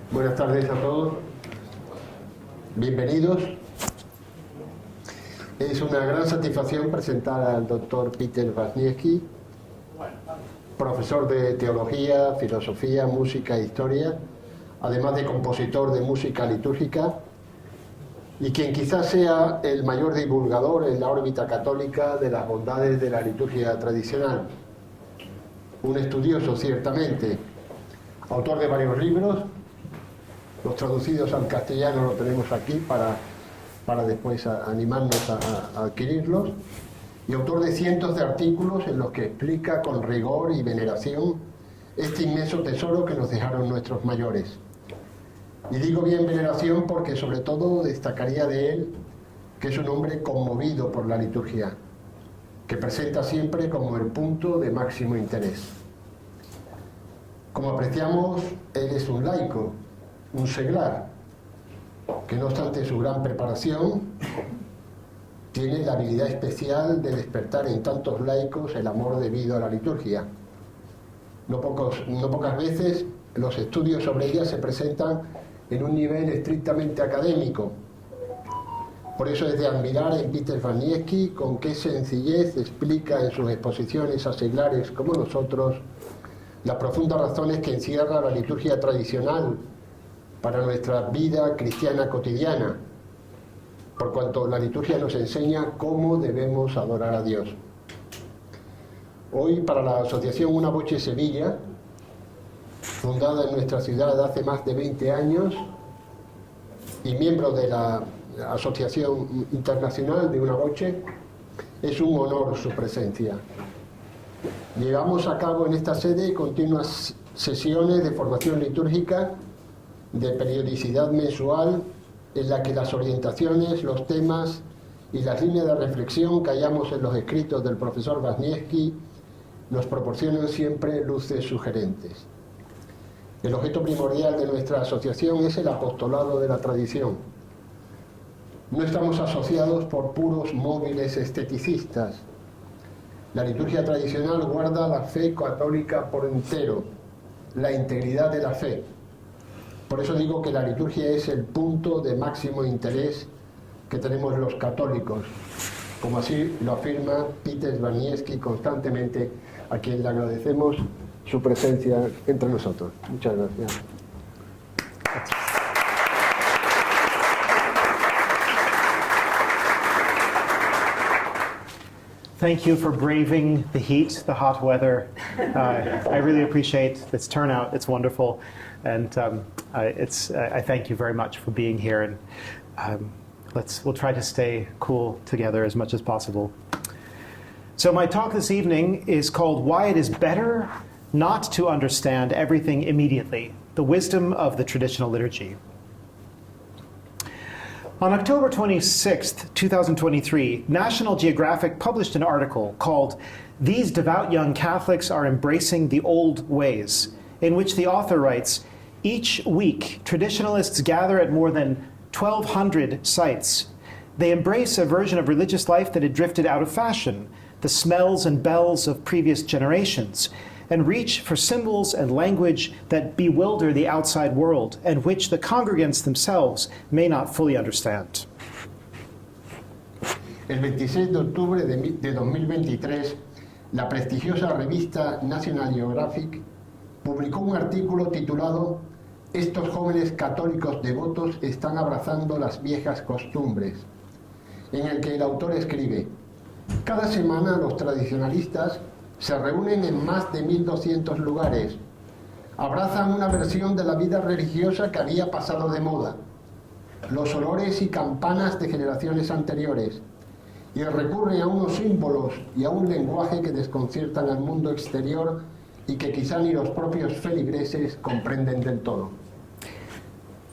Buenas tardes a todos. Bienvenidos. Es una gran satisfacción presentar al doctor Peter Wisniewski, profesor de Teología, Filosofía, Música e Historia, además de compositor de música litúrgica, y quien quizás sea el mayor divulgador en la órbita católica de las bondades de la liturgia tradicional. Un estudioso, ciertamente, autor de varios libros. Los traducidos al castellano lo tenemos aquí para después animarnos a adquirirlos, y autor de cientos de artículos en los que explica con rigor y veneración este inmenso tesoro que nos dejaron nuestros mayores. Y digo bien veneración porque sobre todo destacaría de él que es un hombre conmovido por la liturgia, que presenta siempre como el punto de máximo interés. Como apreciamos, él es un laico, un seglar, que no obstante su gran preparación, tiene la habilidad especial de despertar en tantos laicos el amor debido a la liturgia. No pocas veces los estudios sobre ella se presentan en un nivel estrictamente académico. Por eso es de admirar en Peter Wisniewski con qué sencillez explica en sus exposiciones a seglares como nosotros las profundas razones que encierra la liturgia tradicional para nuestra vida cristiana cotidiana, por cuanto la liturgia nos enseña cómo debemos adorar a Dios. Hoy, para la Asociación Una Voce Sevilla, fundada en nuestra ciudad hace más de 20 años y miembro de la Asociación Internacional de Una Voce, es un honor su presencia. Llevamos a cabo en esta sede continuas sesiones de formación litúrgica de periodicidad mensual, en la que las orientaciones, los temas y las líneas de reflexión que hallamos en los escritos del profesor Wisniewski nos proporcionan siempre luces sugerentes. El objeto primordial de nuestra asociación es el apostolado de la tradición. No estamos asociados por puros móviles esteticistas. La liturgia tradicional guarda la fe católica por entero, la integridad de la fe. Por eso digo que la liturgia es el punto de máximo interés que tenemos los católicos, como así lo afirma Peter Wisniewski constantemente, a quien le agradecemos su presencia entre nosotros. Muchas gracias. Thank you for braving the heat, the hot weather. I really appreciate this turnout. It's wonderful. And I thank you very much for being here. And we'll try to stay cool together as much as possible. So my talk this evening is called Why It Is Better Not to Understand Everything Immediately, the Wisdom of the Traditional Liturgy. On October 26, 2023, National Geographic published an article called These Devout Young Catholics Are Embracing the Old Ways, in which the author writes, each week, traditionalists gather at more than 1,200 sites. They embrace a version of religious life that had drifted out of fashion, the smells and bells of previous generations, and reach for symbols and language that bewilder the outside world and which the congregants themselves may not fully understand. El 26 de octubre de 2023, la prestigiosa revista National Geographic publicó un artículo titulado «Estos jóvenes católicos devotos están abrazando las viejas costumbres», en el que el autor escribe: «Cada semana los tradicionalistas se reúnen en más de 1.200 lugares, abrazan una versión de la vida religiosa que había pasado de moda, los olores y campanas de generaciones anteriores, y recurren a unos símbolos y a un lenguaje que desconciertan al mundo exterior y que quizá ni los propios feligreses comprenden del todo».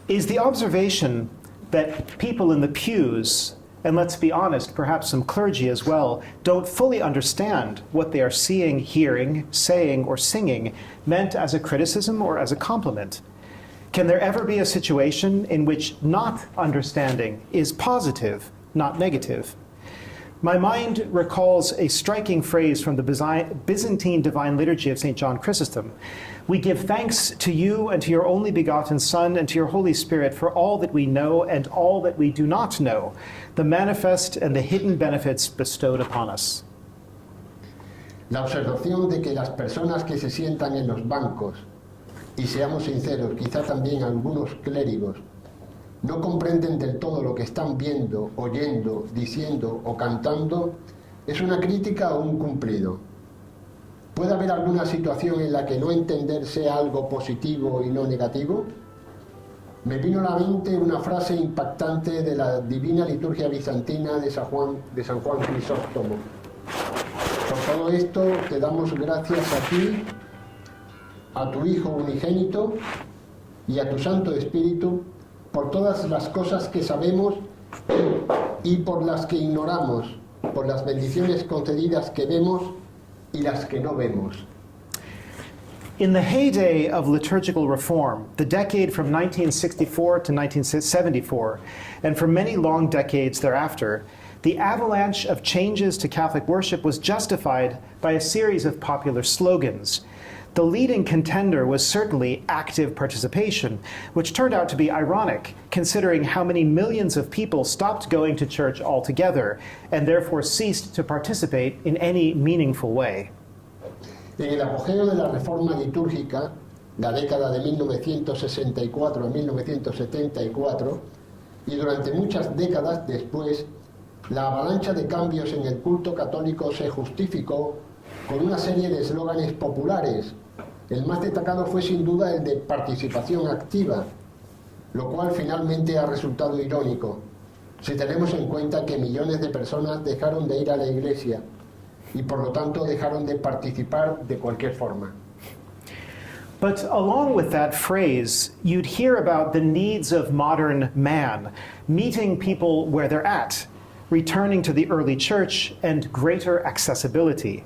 Is the observation that people in the pews, and let's be honest, perhaps some clergy as well, don't fully understand what they are seeing, hearing, saying, or singing, meant as a criticism or as a compliment? Can there ever be a situation in which not understanding is positive, not negative? My mind recalls a striking phrase from the Byzantine Divine Liturgy of St. John Chrysostom. We give thanks to you and to your only begotten Son and to your Holy Spirit for all that we know and all that we do not know, the manifest and the hidden benefits bestowed upon us. La observación de que las personas que se sientan en los bancos, y seamos sinceros, quizá también algunos clérigos, no comprenden del todo lo que están viendo, oyendo, diciendo o cantando, es una crítica o un cumplido. ¿Puede haber alguna situación en la que no entender sea algo positivo y no negativo? Me vino a la mente una frase impactante de la Divina Liturgia Bizantina de San Juan Crisóstomo. Por todo esto te damos gracias a ti, a tu Hijo unigénito y a tu Santo Espíritu, por todas las cosas que sabemos y por las que ignoramos, por las bendiciones concedidas que vemos y las que no vemos. In the heyday of liturgical reform, the decade from 1964 to 1974, and for many long decades thereafter, the avalanche of changes to Catholic worship was justified by a series of popular slogans. The leading contender was certainly active participation, which turned out to be ironic, considering how many millions of people stopped going to church altogether and therefore ceased to participate in any meaningful way. En el apogeo de la reforma litúrgica, la década de 1964 a 1974, y durante muchas décadas después, la avalancha de cambios en el culto católico se justificó con una serie de eslóganes populares. El más destacado fue sin duda el de participación activa, lo cual finalmente ha resultado irónico, si tenemos en cuenta que millones de personas dejaron de ir a la iglesia y por lo tanto dejaron de participar de cualquier forma. But along with that phrase, you'd hear about the needs of modern man, meeting people where they're at, returning to the early church, and greater accessibility.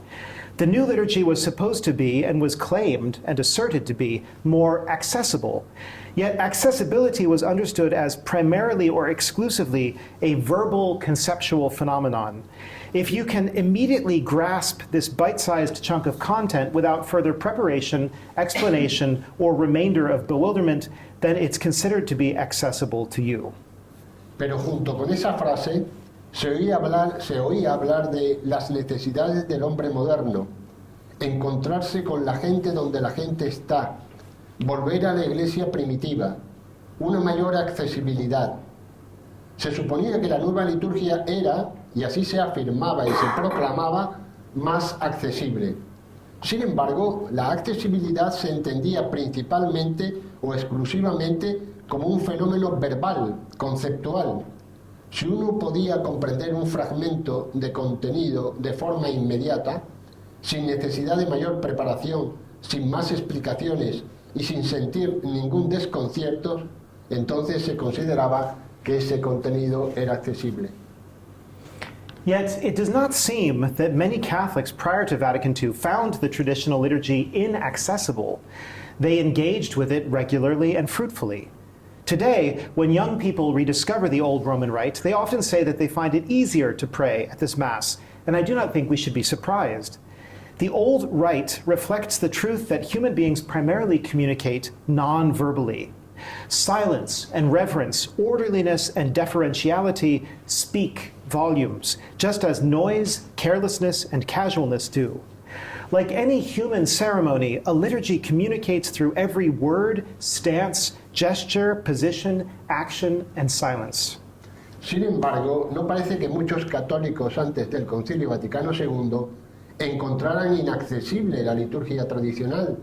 The new liturgy was supposed to be, and was claimed and asserted to be, more accessible. Yet accessibility was understood as primarily or exclusively a verbal conceptual phenomenon. If you can immediately grasp this bite-sized chunk of content without further preparation, explanation, or remainder of bewilderment, then it's considered to be accessible to you. Pero junto con esa frase, se oía hablar de las necesidades del hombre moderno, encontrarse con la gente donde la gente está, volver a la iglesia primitiva, una mayor accesibilidad. Se suponía que la nueva liturgia era, y así se afirmaba y se proclamaba, más accesible. Sin embargo, la accesibilidad se entendía principalmente o exclusivamente como un fenómeno verbal, conceptual. Si uno podía comprender un fragmento de contenido de forma inmediata, sin necesidad de mayor preparación, sin más explicaciones y sin sentir ningún desconcierto, entonces se consideraba que ese contenido era accesible. Yet it does not seem that many Catholics prior to Vatican II found the traditional liturgy inaccessible. They engaged with it regularly and fruitfully. Today, when young people rediscover the old Roman Rite, they often say that they find it easier to pray at this Mass, and I do not think we should be surprised. The old rite reflects the truth that human beings primarily communicate non-verbally. Silence and reverence, orderliness and deferentiality speak volumes, just as noise, carelessness, and casualness do. Like any human ceremony, a liturgy communicates through every word, stance, gesture, position, action, and silence. Sin embargo, no parece que muchos católicos antes del Concilio Vaticano II encontraran inaccesible la liturgia tradicional.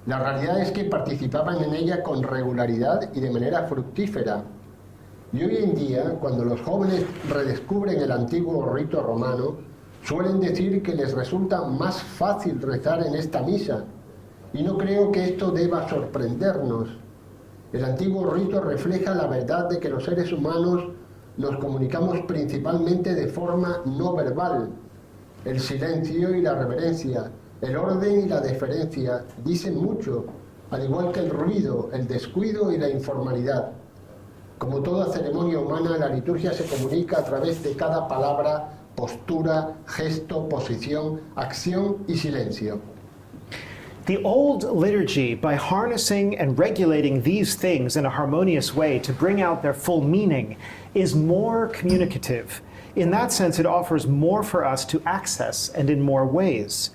La realidad es que participaban en ella con regularidad y de manera fructífera. Y hoy en día, cuando los jóvenes redescubren el antiguo rito romano, suelen decir que les resulta más fácil rezar en esta misa. Y no creo que esto deba sorprendernos. El antiguo rito refleja la verdad de que los seres humanos nos comunicamos principalmente de forma no verbal. El silencio y la reverencia, el orden y la deferencia dicen mucho, al igual que el ruido, el descuido y la informalidad. Como toda ceremonia humana, la liturgia se comunica a través de cada palabra postura, gesto, posición, acción y silencio. The old liturgy, by harnessing and regulating these things in a harmonious way to bring out their full meaning, is more communicative. In that sense, it offers more for us to access and in more ways.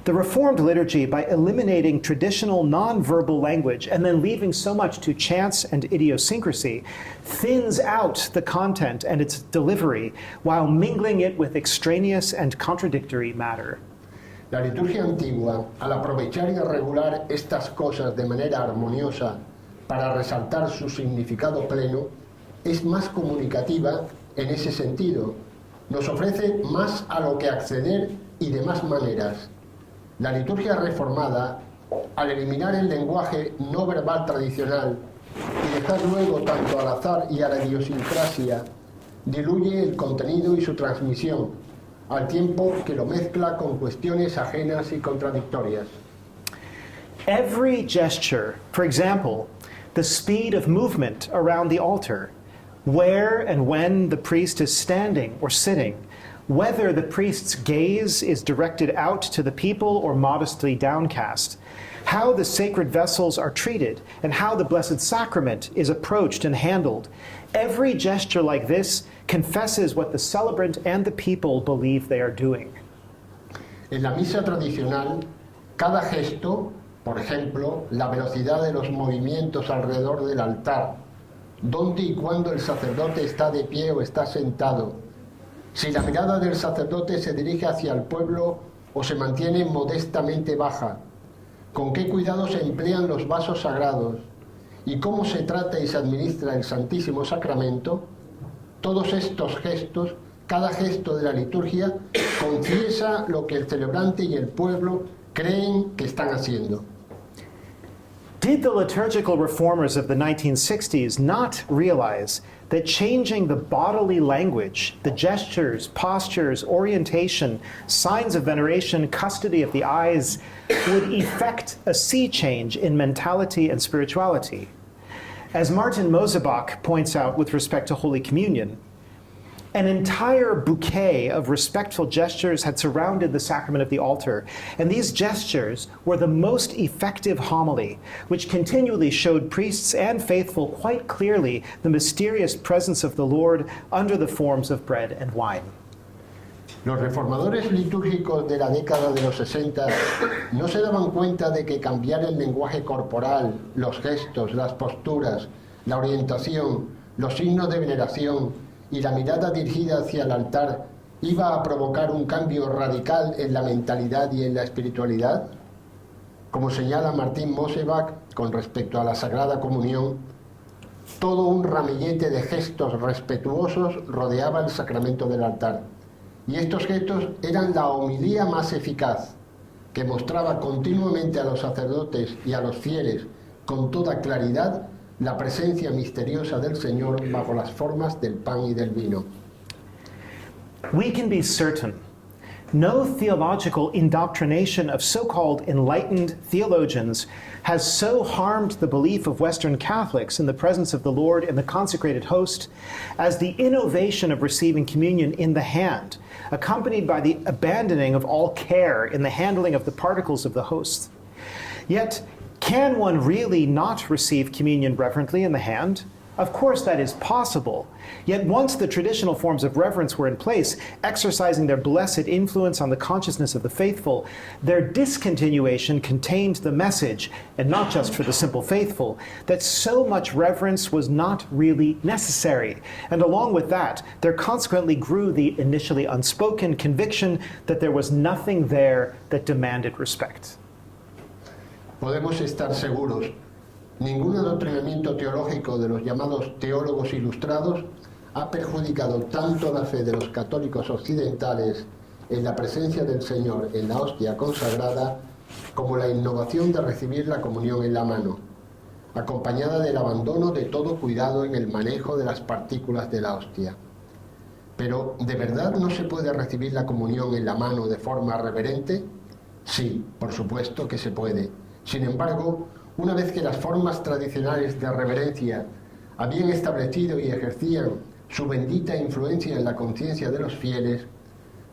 The Reformed liturgy, by eliminating traditional non-verbal language and then leaving so much to chance and idiosyncrasy, thins out the content and its delivery while mingling it with extraneous and contradictory matter. La liturgia antigua, al aprovechar y regular estas cosas de manera armoniosa para resaltar su significado pleno, es más comunicativa en ese sentido. Nos ofrece más a lo que acceder y de más maneras. La liturgia reformada, al eliminar el lenguaje no verbal tradicional y dejar luego tanto al azar y a la idiosincrasia, diluye el contenido y su transmisión, al tiempo que lo mezcla con cuestiones ajenas y contradictorias. Every gesture, for example, the speed of movement around the altar, where and when the priest is standing or sitting, whether the priest's gaze is directed out to the people or modestly downcast, how the sacred vessels are treated, and how the Blessed Sacrament is approached and handled. Every gesture like this confesses what the celebrant and the people believe they are doing. En la misa tradicional, cada gesto, por ejemplo, la velocidad de los movimientos alrededor del altar, dónde y cuándo el sacerdote está de pie o está sentado, si la mirada del sacerdote se dirige hacia el pueblo o se mantiene modestamente baja, con qué cuidado se emplean los vasos sagrados y cómo se trata y se administra el Santísimo Sacramento, todos estos gestos, cada gesto de la liturgia, confiesa lo que el celebrante y el pueblo creen que están haciendo. Did the liturgical reformers of the 1960s not realize that changing the bodily language, the gestures, postures, orientation, signs of veneration, custody of the eyes, would effect a sea change in mentality and spirituality? As Martin Mosebach points out with respect to Holy Communion, an entire bouquet of respectful gestures had surrounded the sacrament of the altar, and these gestures were the most effective homily, which continually showed priests and faithful quite clearly the mysterious presence of the Lord under the forms of bread and wine. Los reformadores litúrgicos de la década de los 60 no se daban cuenta de que cambiar el lenguaje corporal, los gestos, las posturas, la orientación, los signos de veneración y la mirada dirigida hacia el altar iba a provocar un cambio radical en la mentalidad y en la espiritualidad. Como señala Martín Mosebach con respecto a la Sagrada Comunión, todo un ramillete de gestos respetuosos rodeaba el sacramento del altar. Y estos gestos eran la homilía más eficaz, que mostraba continuamente a los sacerdotes y a los fieles con toda claridad la presencia misteriosa del Señor bajo las formas del pan y del vino. We can be certain no theological indoctrination of so-called enlightened theologians has so harmed the belief of Western Catholics in the presence of the Lord in the consecrated host as the innovation of receiving communion in the hand, accompanied by the abandoning of all care in the handling of the particles of the host. Yet, can one really not receive communion reverently in the hand? Of course that is possible. Yet once the traditional forms of reverence were in place, exercising their blessed influence on the consciousness of the faithful, their discontinuation contained the message, and not just for the simple faithful, that so much reverence was not really necessary. And along with that, there consequently grew the initially unspoken conviction that there was nothing there that demanded respect. Podemos estar seguros, ningún adoctrinamiento teológico de los llamados teólogos ilustrados ha perjudicado tanto la fe de los católicos occidentales en la presencia del Señor en la hostia consagrada como la innovación de recibir la comunión en la mano, acompañada del abandono de todo cuidado en el manejo de las partículas de la hostia. Pero, ¿de verdad no se puede recibir la comunión en la mano de forma reverente? Sí, por supuesto que se puede. Sin embargo, una vez que las formas tradicionales de reverencia habían establecido y ejercían su bendita influencia en la conciencia de los fieles,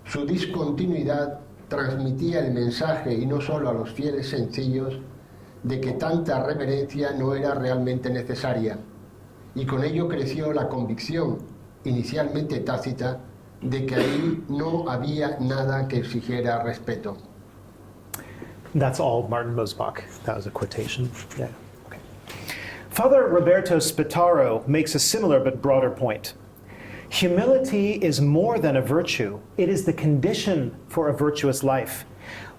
Su discontinuidad transmitía el mensaje, y no solo a los fieles sencillos, de que tanta reverencia no era realmente necesaria, y con ello creció la convicción, inicialmente tácita, de que ahí no había nada que exigiera respeto. That's all Martin Mosbach. That was a quotation. Yeah. Okay. Father Roberto Spataro makes a similar but broader point. Humility is more than a virtue. It is the condition for a virtuous life.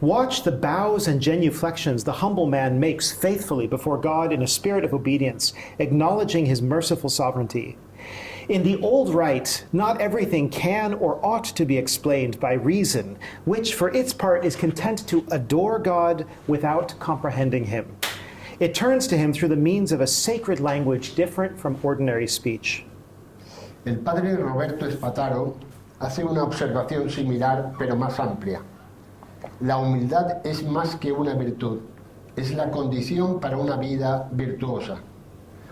Watch the bows and genuflections the humble man makes faithfully before God in a spirit of obedience, acknowledging his merciful sovereignty. In the old rite, not everything can or ought to be explained by reason, which for its part is content to adore God without comprehending him. It turns to him through the means of a sacred language different from ordinary speech. El padre Roberto Spataro hace una observación similar, pero más amplia. La humildad es más que una virtud, es la condición para una vida virtuosa.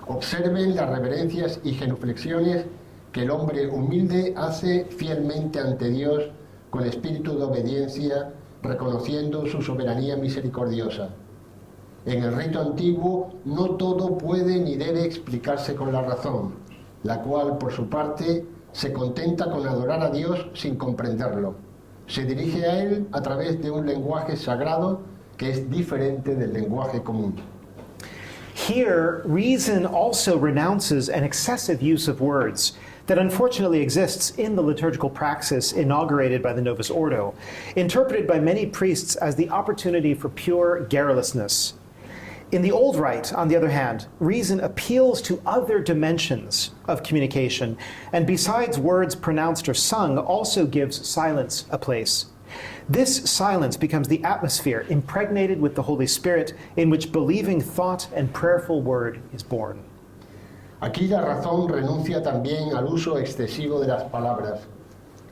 Observen las reverencias y genuflexiones que el hombre humilde hace fielmente ante Dios con espíritu de obediencia, reconociendo su soberanía misericordiosa. En el rito antiguo no todo puede ni debe explicarse con la razón, la cual, por su parte, se contenta con adorar a Dios sin comprenderlo. Se dirige a Él a través de un lenguaje sagrado que es diferente del lenguaje común. Here, reason also renounces an excessive use of words that unfortunately exists in the liturgical praxis inaugurated by the Novus Ordo, interpreted by many priests as the opportunity for pure garrulousness. In the old rite, on the other hand, reason appeals to other dimensions of communication, and besides words pronounced or sung, also gives silence a place. This silence becomes the atmosphere impregnated with the Holy Spirit in which believing thought and prayerful word is born. Aquí la razón renuncia también al uso excesivo de las palabras,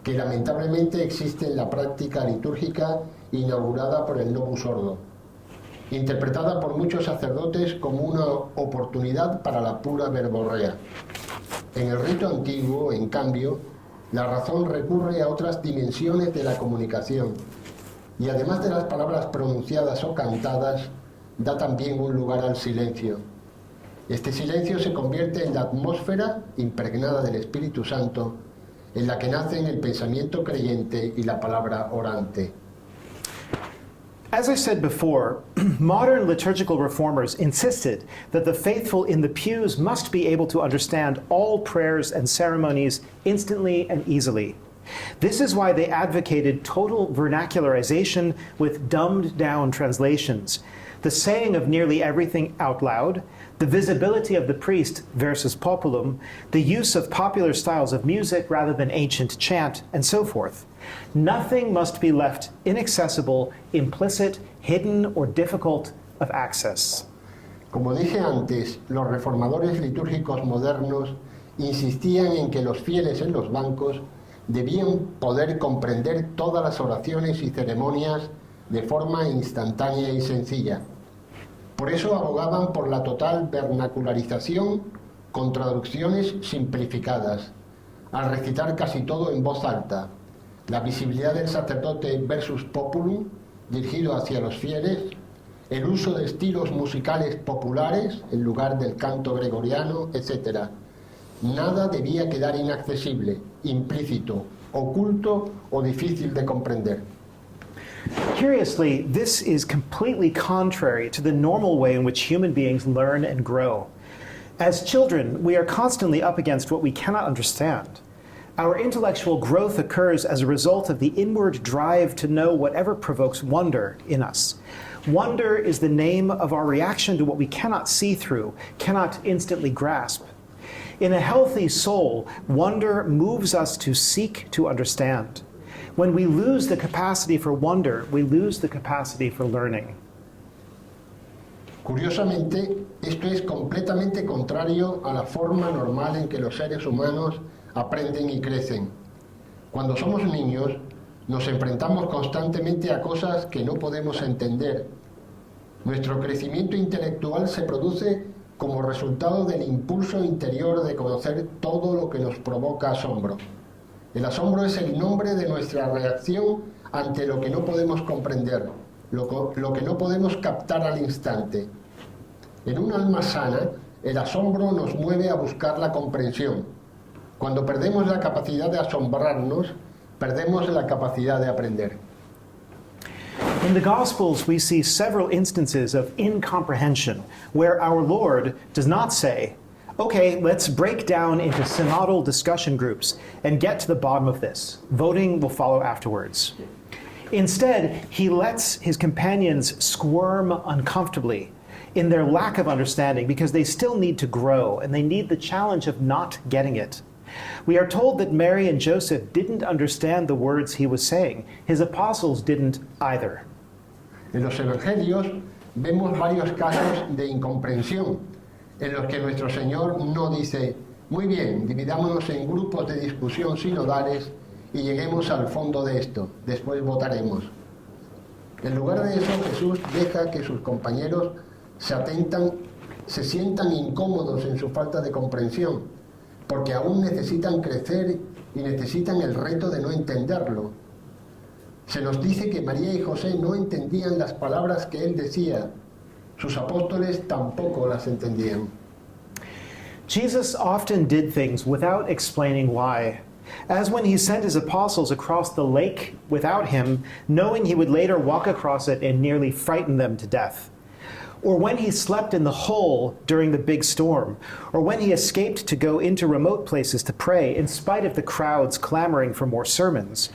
que lamentablemente existe en la práctica litúrgica inaugurada por el Novus Ordo, interpretada por muchos sacerdotes como una oportunidad para la pura verborrea. En el rito antiguo, en cambio, la razón recurre a otras dimensiones de la comunicación y además de las palabras pronunciadas o cantadas, da también un lugar al silencio. Este silencio se convierte en la atmósfera impregnada del Espíritu Santo, en la que nacen el pensamiento creyente y la palabra orante. As I said before, modern liturgical reformers insisted that the faithful in the pews must be able to understand all prayers and ceremonies instantly and easily. This is why they advocated total vernacularization with dumbed-down translations, the saying of nearly everything out loud, the visibility of the priest versus populum, the use of popular styles of music rather than ancient chant, and so forth. Nothing must be left inaccessible, implicit, hidden, or difficult of access. Como dije antes, los reformadores litúrgicos modernos insistían en que los fieles en los bancos debían poder comprender todas las oraciones y ceremonias de forma instantánea y sencilla. Por eso abogaban por la total vernacularización con traducciones simplificadas, al recitar casi todo en voz alta, la visibilidad del sacerdote versus populum, dirigido hacia los fieles, el uso de estilos musicales populares en lugar del canto gregoriano, etc. Nada debía quedar inaccesible, implícito, oculto o difícil de comprender. Curiously, this is completely contrary to the normal way in which human beings learn and grow. As children, we are constantly up against what we cannot understand. Our intellectual growth occurs as a result of the inward drive to know whatever provokes wonder in us. Wonder is the name of our reaction to what we cannot see through, cannot instantly grasp. In a healthy soul, wonder moves us to seek to understand. When we lose the capacity for wonder, we lose the capacity for learning. Curiosamente, esto es completamente contrario a la forma normal en que los seres humanos aprenden y crecen. Cuando somos niños, nos enfrentamos constantemente a cosas que no podemos entender. Nuestro crecimiento intelectual se produce como resultado del impulso interior de conocer todo lo que nos provoca asombro. El asombro es el nombre de nuestra reacción ante lo que no podemos comprender, lo que no podemos captar al instante. En un alma sana, el asombro nos mueve a buscar la comprensión. Cuando perdemos la capacidad de asombrarnos, perdemos la capacidad de aprender. In the Gospels, we see several instances of incomprehension, where our Lord does not say, okay, let's break down into synodal discussion groups and get to the bottom of this. Voting will follow afterwards. Instead, he lets his companions squirm uncomfortably in their lack of understanding because they still need to grow and they need the challenge of not getting it. We are told that Mary and Joseph didn't understand the words he was saying. His apostles didn't either. En los evangelios vemos varios casos de incomprensión en los que nuestro Señor no dice, muy bien, dividámonos en grupos de discusión sinodales y lleguemos al fondo de esto, después votaremos. En lugar de eso, Jesús deja que sus compañeros se sientan incómodos en su falta de comprensión, porque aún necesitan crecer y necesitan el reto de no entenderlo. Se nos dice que María y José no entendían las palabras que él decía. Sus apóstoles tampoco las entendían. Jesus often did things without explaining why, as when he sent his apostles across the lake without him, knowing he would later walk across it and nearly frighten them to death. Or when he slept in the hole during the big storm, or when he escaped to go into remote places to pray in spite of the crowds clamoring for more sermons.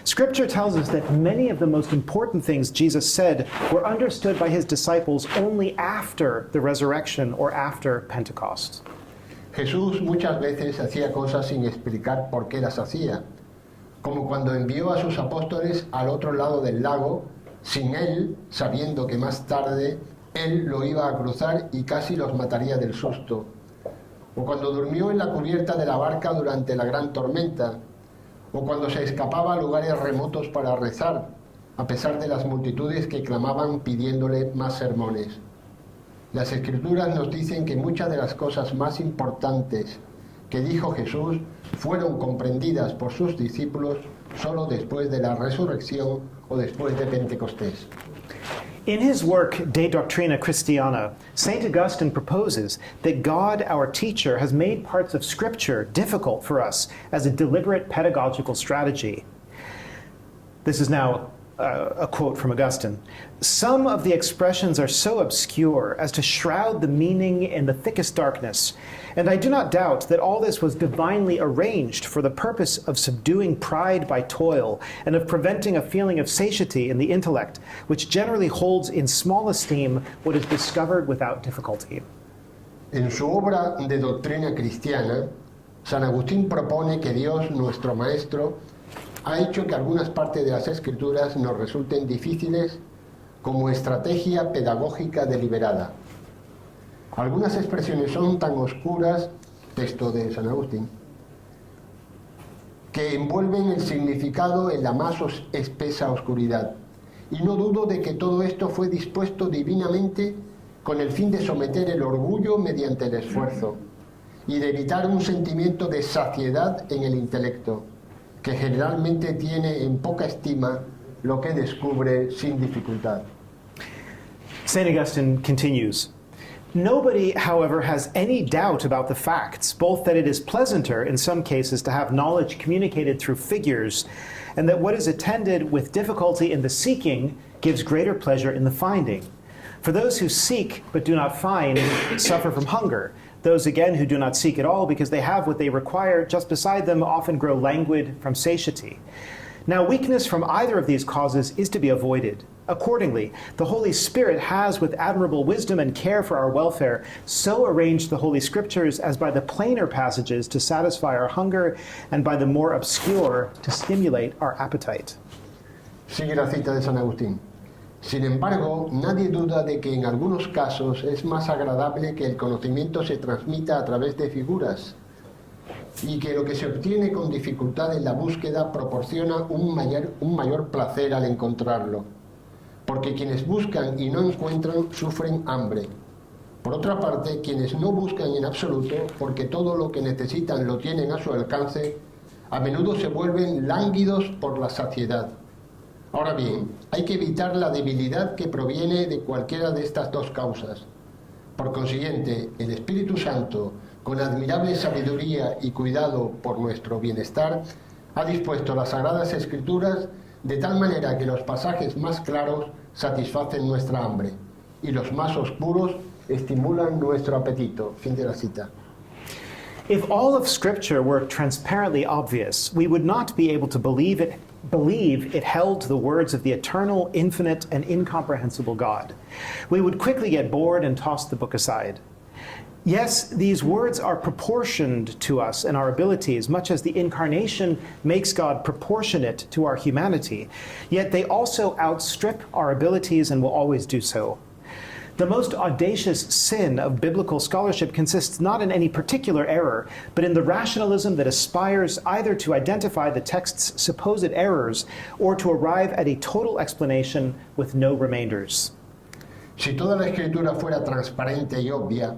Scripture tells us that many of the most important things Jesus said were understood by his disciples only after the resurrection or after Pentecost. Jesús muchas veces hacía cosas sin explicar por qué las hacía, como cuando envió a sus apóstoles al otro lado del lago, sin él, sabiendo que más tarde él lo iba a cruzar y casi los mataría del susto. O cuando durmió en la cubierta de la barca durante la gran tormenta, o cuando se escapaba a lugares remotos para rezar, a pesar de las multitudes que clamaban pidiéndole más sermones. Las Escrituras nos dicen que muchas de las cosas más importantes que dijo Jesús fueron comprendidas por sus discípulos solo después de la resurrección o después de Pentecostés. In his work, De Doctrina Christiana, St. Augustine proposes that God, our teacher, has made parts of Scripture difficult for us as a deliberate pedagogical strategy. This is now a quote from Augustine. Some of the expressions are so obscure as to shroud the meaning in the thickest darkness, and I do not doubt that all this was divinely arranged for the purpose of subduing pride by toil and of preventing a feeling of satiety in the intellect, which generally holds in small esteem what is discovered without difficulty. En su obra de Doctrina Cristiana, San Agustín propone que Dios, nuestro Maestro, ha hecho que algunas partes de las Escrituras nos resulten difíciles como estrategia pedagógica deliberada. Algunas expresiones son tan oscuras, texto de San Agustín, que envuelven el significado en la más espesa oscuridad. Y no dudo de que todo esto fue dispuesto divinamente con el fin de someter el orgullo mediante el esfuerzo y de evitar un sentimiento de saciedad en el intelecto, que generalmente tiene en poca estima lo que descubre sin dificultad. St. Augustine continues, nobody, however, has any doubt about the facts, both that it is pleasanter in some cases to have knowledge communicated through figures, and that what is attended with difficulty in the seeking gives greater pleasure in the finding. For those who seek but do not find suffer from hunger. Those again who do not seek at all because they have what they require just beside them often grow languid from satiety. Now weakness from either of these causes is to be avoided. Accordingly, the Holy Spirit has, with admirable wisdom and care for our welfare, so arranged the Holy Scriptures as by the plainer passages to satisfy our hunger and by the more obscure to stimulate our appetite. Sigue la cita de San Agustín. Sin embargo, nadie duda de que en algunos casos es más agradable que el conocimiento se transmita a través de figuras y que lo que se obtiene con dificultad en la búsqueda proporciona un mayor placer al encontrarlo, porque quienes buscan y no encuentran sufren hambre. Por otra parte, quienes no buscan en absoluto, porque todo lo que necesitan lo tienen a su alcance, a menudo se vuelven lánguidos por la saciedad. Ahora bien, hay que evitar la debilidad que proviene de cualquiera de estas dos causas. Por consiguiente, el Espíritu Santo, con admirable sabiduría y cuidado por nuestro bienestar, ha dispuesto las Sagradas Escrituras de tal manera que los pasajes más claros satisfacen nuestra hambre y los más oscuros estimulan nuestro apetito. Fin de la cita. If all of Scripture were transparently obvious, we would not be able to believe it held the words of the eternal, infinite, and incomprehensible God. We would quickly get bored and toss the book aside. Yes, these words are proportioned to us and our abilities, much as the incarnation makes God proportionate to our humanity, yet they also outstrip our abilities and will always do so. The most audacious sin of biblical scholarship consists not in any particular error, but in the rationalism that aspires either to identify the text's supposed errors or to arrive at a total explanation with no remainders. Si toda la Escritura fuera transparente y obvia,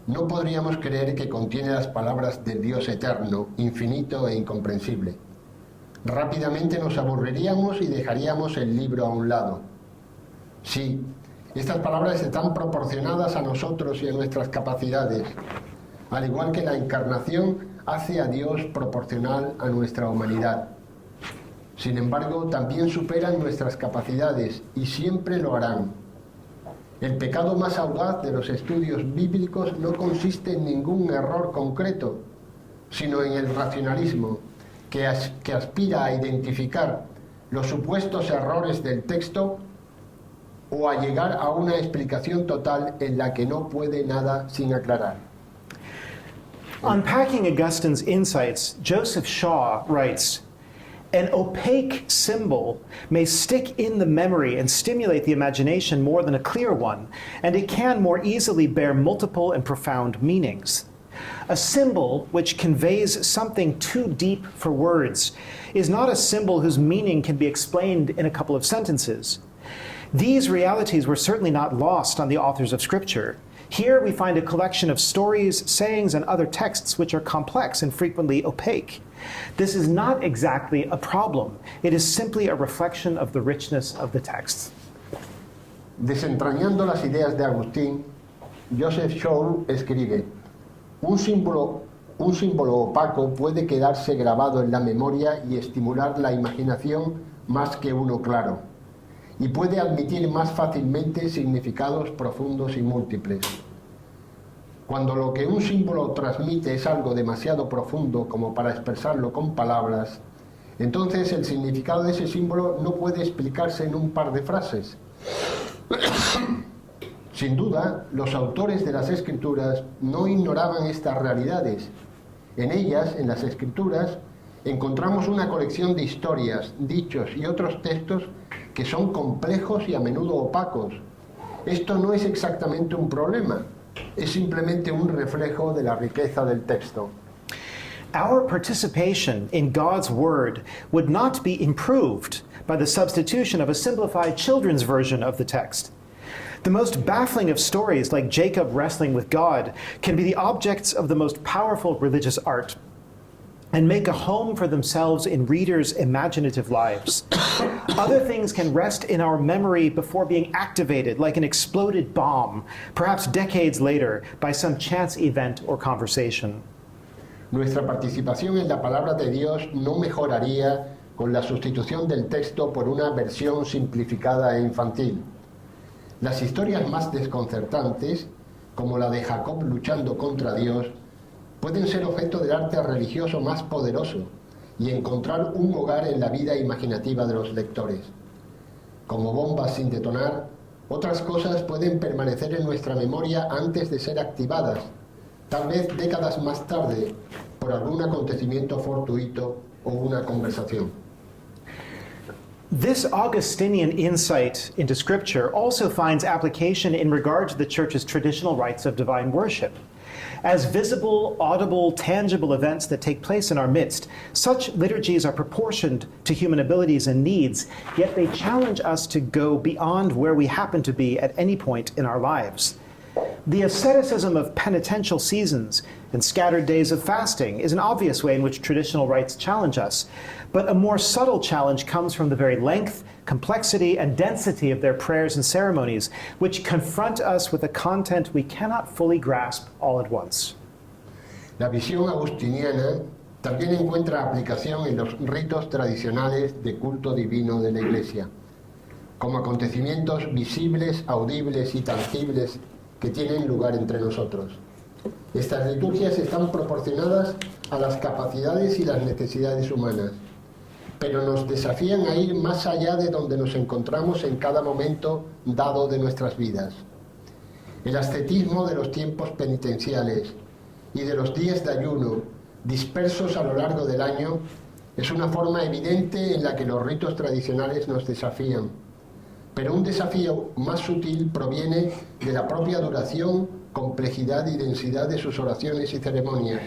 no podríamos creer que contiene las palabras del Dios eterno, infinito e incomprensible. Rápidamente nos aburriríamos y dejaríamos el libro a un lado. Sí, estas palabras están proporcionadas a nosotros y a nuestras capacidades, al igual que la encarnación hace a Dios proporcional a nuestra humanidad. Sin embargo, también superan nuestras capacidades y siempre lo harán. El pecado más audaz de los estudios bíblicos no consiste en ningún error concreto, sino en el racionalismo, que aspira a identificar los supuestos errores del texto o a llegar a una explicación total en la que no puede nada sin aclarar. Unpacking Augustine's insights, Joseph Shaw writes, "An opaque symbol may stick in the memory and stimulate the imagination more than a clear one, and it can more easily bear multiple and profound meanings. A symbol which conveys something too deep for words is not a symbol whose meaning can be explained in a couple of sentences. These realities were certainly not lost on the authors of Scripture. Here we find a collection of stories, sayings, and other texts which are complex and frequently opaque. This is not exactly a problem. It is simply a reflection of the richness of the text." Desentrañando las ideas de Agustín, Joseph Shaw escribe: un símbolo opaco puede quedarse grabado en la memoria y estimular la imaginación más que uno claro, y puede admitir más fácilmente significados profundos y múltiples. Cuando lo que un símbolo transmite es algo demasiado profundo como para expresarlo con palabras, entonces el significado de ese símbolo no puede explicarse en un par de frases. Sin duda, los autores de las Escrituras no ignoraban estas realidades. En ellas, en las Escrituras, encontramos una colección de historias, dichos y otros textos que son complejos y a menudo opacos. Esto no es exactamente un problema, es simplemente un reflejo de la riqueza del texto. Our participation in God's Word would not be improved by the substitution of a simplified children's version of the text. The most baffling of stories, like Jacob wrestling with God, can be the objects of the most powerful religious art and make a home for themselves in readers' imaginative lives. Other things can rest in our memory before being activated like an exploded bomb, perhaps decades later, by some chance event or conversation. Nuestra participación en la palabra de Dios no mejoraría con la sustitución del texto por una versión simplificada e infantil. Las historias más desconcertantes, como la de Jacob luchando contra Dios, pueden ser objeto del arte religioso más poderoso y encontrar un hogar en la vida imaginativa de los lectores. Como bombas sin detonar, otras cosas pueden permanecer en nuestra memoria antes de ser activadas, tal vez décadas más tarde, por algún acontecimiento fortuito o una conversación. This Augustinian insight into Scripture also finds application in regard to the Church's traditional rites of divine worship. As visible, audible, tangible events that take place in our midst, such liturgies are proportioned to human abilities and needs, yet they challenge us to go beyond where we happen to be at any point in our lives. The asceticism of penitential seasons, and scattered days of fasting is an obvious way in which traditional rites challenge us. But a more subtle challenge comes from the very length, complexity, and density of their prayers and ceremonies, which confront us with a content we cannot fully grasp all at once. La visión agustiniana también encuentra aplicación en los ritos tradicionales de culto divino de la Iglesia, como acontecimientos visibles, audibles y tangibles que tienen lugar entre nosotros. Estas liturgias están proporcionadas a las capacidades y las necesidades humanas, pero nos desafían a ir más allá de donde nos encontramos en cada momento dado de nuestras vidas. El ascetismo de los tiempos penitenciales y de los días de ayuno dispersos a lo largo del año es una forma evidente en la que los ritos tradicionales nos desafían, pero un desafío más sutil proviene de la propia duración, complejidad y densidad de sus oraciones y ceremonias,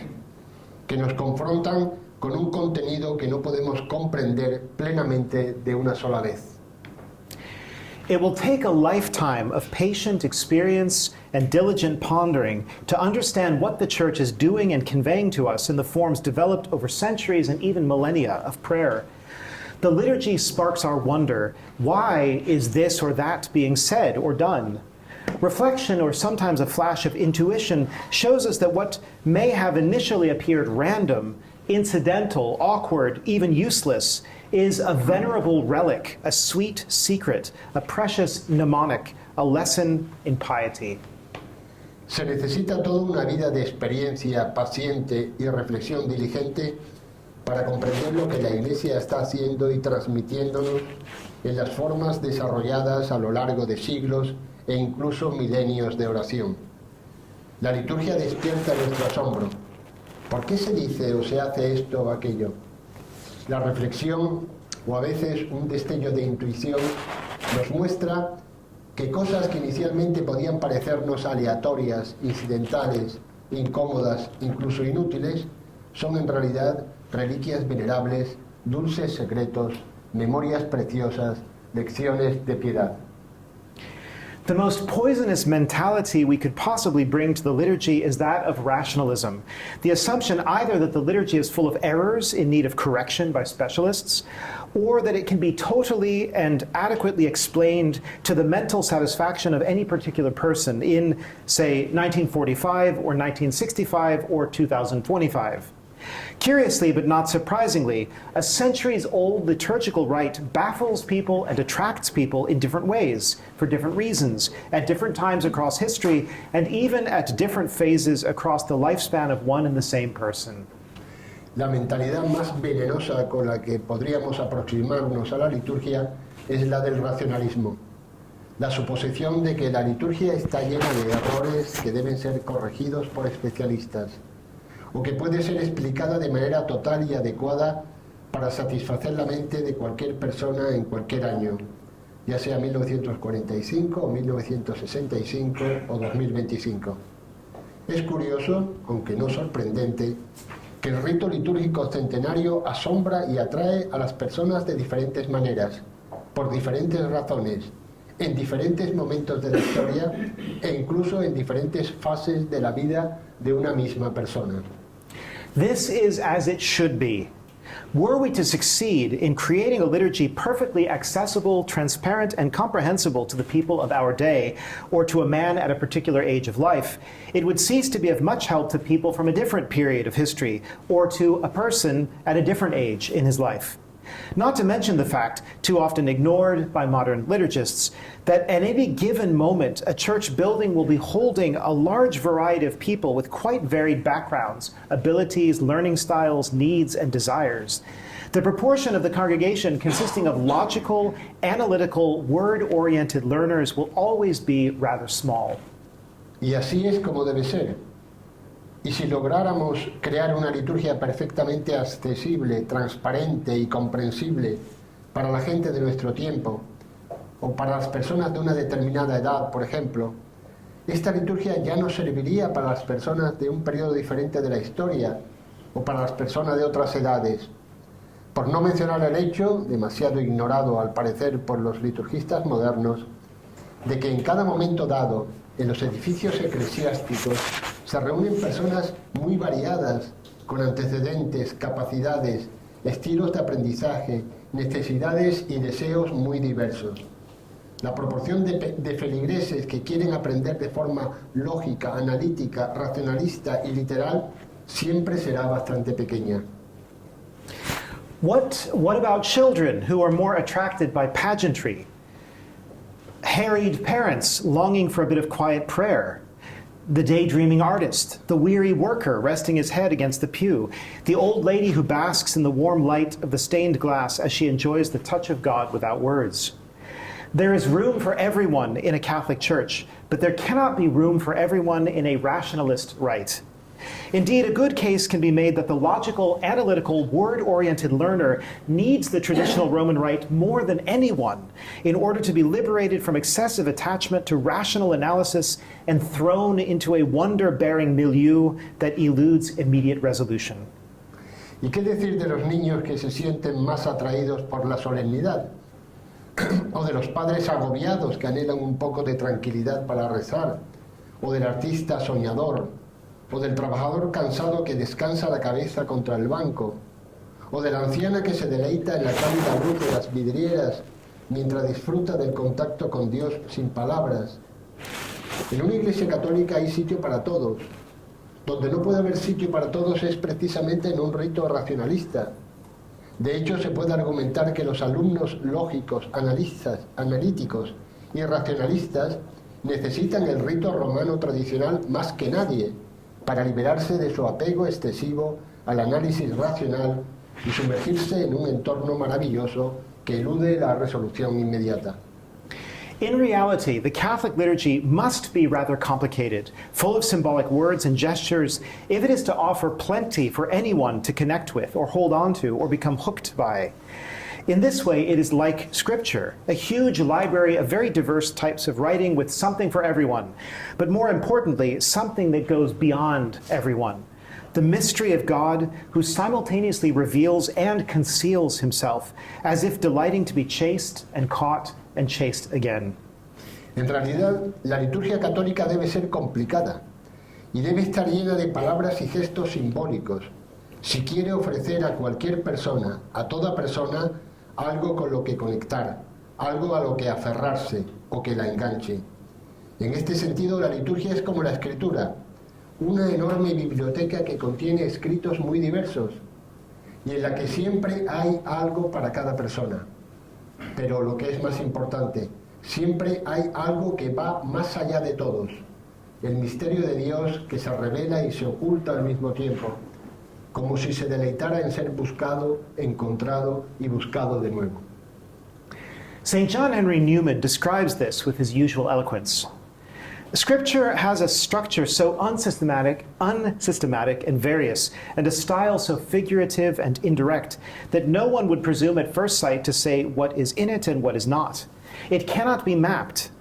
que nos confrontan con un contenido que no podemos comprender plenamente de una sola vez. It will take a lifetime of patient experience and diligent pondering to understand what the Church is doing and conveying to us in the forms developed over centuries and even millennia of prayer. The liturgy sparks our wonder. Why is this or that being said or done? Reflection, or sometimes a flash of intuition, shows us that what may have initially appeared random, incidental, awkward, even useless, is a venerable relic, a sweet secret, a precious mnemonic, a lesson in piety. Se necesita toda una vida de experiencia paciente y reflexión diligente para comprender lo que la Iglesia está haciendo y transmitiéndonos en las formas desarrolladas a lo largo de siglos e incluso milenios de oración. La liturgia despierta nuestro asombro. ¿Por qué se dice o se hace esto o aquello? La reflexión, o a veces un destello de intuición, nos muestra que cosas que inicialmente podían parecernos aleatorias, incidentales, incómodas, incluso inútiles, son en realidad reliquias venerables, dulces secretos, memorias preciosas, lecciones de piedad. The most poisonous mentality we could possibly bring to the liturgy is that of rationalism. The assumption either that the liturgy is full of errors in need of correction by specialists, or that it can be totally and adequately explained to the mental satisfaction of any particular person in, say, 1945 or 1965 or 2025. Curiously, but not surprisingly, a centuries-old liturgical rite baffles people and attracts people in different ways, for different reasons, at different times across history, and even at different phases across the lifespan of one and the same person. La mentalidad más venenosa con la que podríamos aproximarnos a la liturgia es la del racionalismo. La suposición de que la liturgia está llena de errores que deben ser corregidos por especialistas, o que puede ser explicada de manera total y adecuada para satisfacer la mente de cualquier persona en cualquier año, ya sea 1945 o 1965 o 2025. Es curioso, aunque no sorprendente, que el rito litúrgico centenario asombra y atrae a las personas de diferentes maneras, por diferentes razones, en diferentes momentos de la historia e incluso en diferentes fases de la vida de una misma persona. This is as it should be. Were we to succeed in creating a liturgy perfectly accessible, transparent, and comprehensible to the people of our day, or to a man at a particular age of life, it would cease to be of much help to people from a different period of history, or to a person at a different age in his life. Not to mention the fact, too often ignored by modern liturgists, that at any given moment a church building will be holding a large variety of people with quite varied backgrounds, abilities, learning styles, needs, and desires. The proportion of the congregation consisting of logical, analytical, word-oriented learners will always be rather small. Y así es como debe ser. Y si lográramos crear una liturgia perfectamente accesible, transparente y comprensible para la gente de nuestro tiempo, o para las personas de una determinada edad, por ejemplo, esta liturgia ya no serviría para las personas de un periodo diferente de la historia, o para las personas de otras edades. Por no mencionar el hecho, demasiado ignorado al parecer por los liturgistas modernos, de que en cada momento dado, en los edificios eclesiásticos, se reúnen personas muy variadas, con antecedentes, capacidades, estilos de aprendizaje, necesidades y deseos muy diversos. La proporción de feligreses que quieren aprender de forma lógica, analítica, racionalista y literal siempre será bastante pequeña. What about children who are more attracted by pageantry? Harried parents longing for a bit of quiet prayer. The daydreaming artist, the weary worker resting his head against the pew, the old lady who basks in the warm light of the stained glass as she enjoys the touch of God without words. There is room for everyone in a Catholic Church, but there cannot be room for everyone in a rationalist rite. Indeed, a good case can be made that the logical, analytical, word-oriented learner needs the traditional Roman rite more than anyone in order to be liberated from excessive attachment to rational analysis and thrown into a wonder-bearing milieu that eludes immediate resolution. ¿Y qué decir de los niños que se sienten más atraídos por la solemnidad? ¿O de los padres agobiados que anhelan un poco de tranquilidad para rezar? ¿O del artista soñador? ¿O del trabajador cansado que descansa la cabeza contra el banco? ¿O de la anciana que se deleita en la cálida luz de las vidrieras mientras disfruta del contacto con Dios sin palabras? En una iglesia católica hay sitio para todos. Donde no puede haber sitio para todos es precisamente en un rito racionalista. De hecho, se puede argumentar que los alumnos lógicos, analíticos y racionalistas necesitan el rito romano tradicional más que nadie para liberarse de su apego excesivo al análisis racional y sumergirse en un entorno maravilloso que elude la resolución inmediata. In reality, the Catholic liturgy must be rather complicated, full of symbolic words and gestures, if it is to offer plenty for anyone to connect with, or hold on to, or become hooked by. In this way, it is like Scripture, a huge library of very diverse types of writing with something for everyone, but more importantly, something that goes beyond everyone. The mystery of God, who simultaneously reveals and conceals himself, as if delighting to be chased and caught and chased again. En realidad, la liturgia católica debe ser complicada y debe estar llena de palabras y gestos simbólicos, si quiere ofrecer a cualquier persona, a toda persona, algo con lo que conectar, algo a lo que aferrarse o que la enganche. En este sentido, la liturgia es como la escritura, una enorme biblioteca que contiene escritos muy diversos y en la que siempre hay algo para cada persona. Pero lo que es más importante, siempre hay algo que va más allá de todos, el misterio de Dios que se revela y se oculta al mismo tiempo, como si se deleitara en ser buscado, encontrado y buscado de nuevo. St. John Henry Newman describes this with his usual eloquence. Scripture has a structure so unsystematic and various, and a style so figurative and indirect, that no one would presume at first sight to say what is in it and what is not. It cannot be mapped,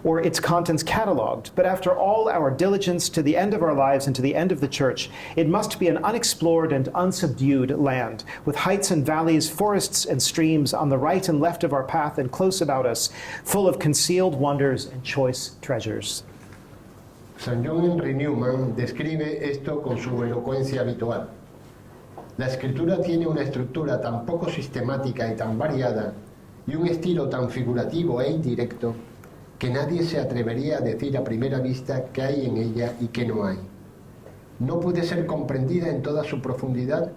or its contents catalogued, but after all our diligence to the end of our lives and to the end of the Church, it must be an unexplored and unsubdued land, with heights and valleys, forests and streams on the right and left of our path and close about us, full of concealed wonders and choice treasures. San John Henry Newman describe esto con su elocuencia habitual. La escritura tiene una estructura tan poco sistemática y tan variada, y un estilo tan figurativo e indirecto, que nadie se atrevería a decir a primera vista qué hay en ella y qué no hay. No puede ser comprendida en toda su profundidad,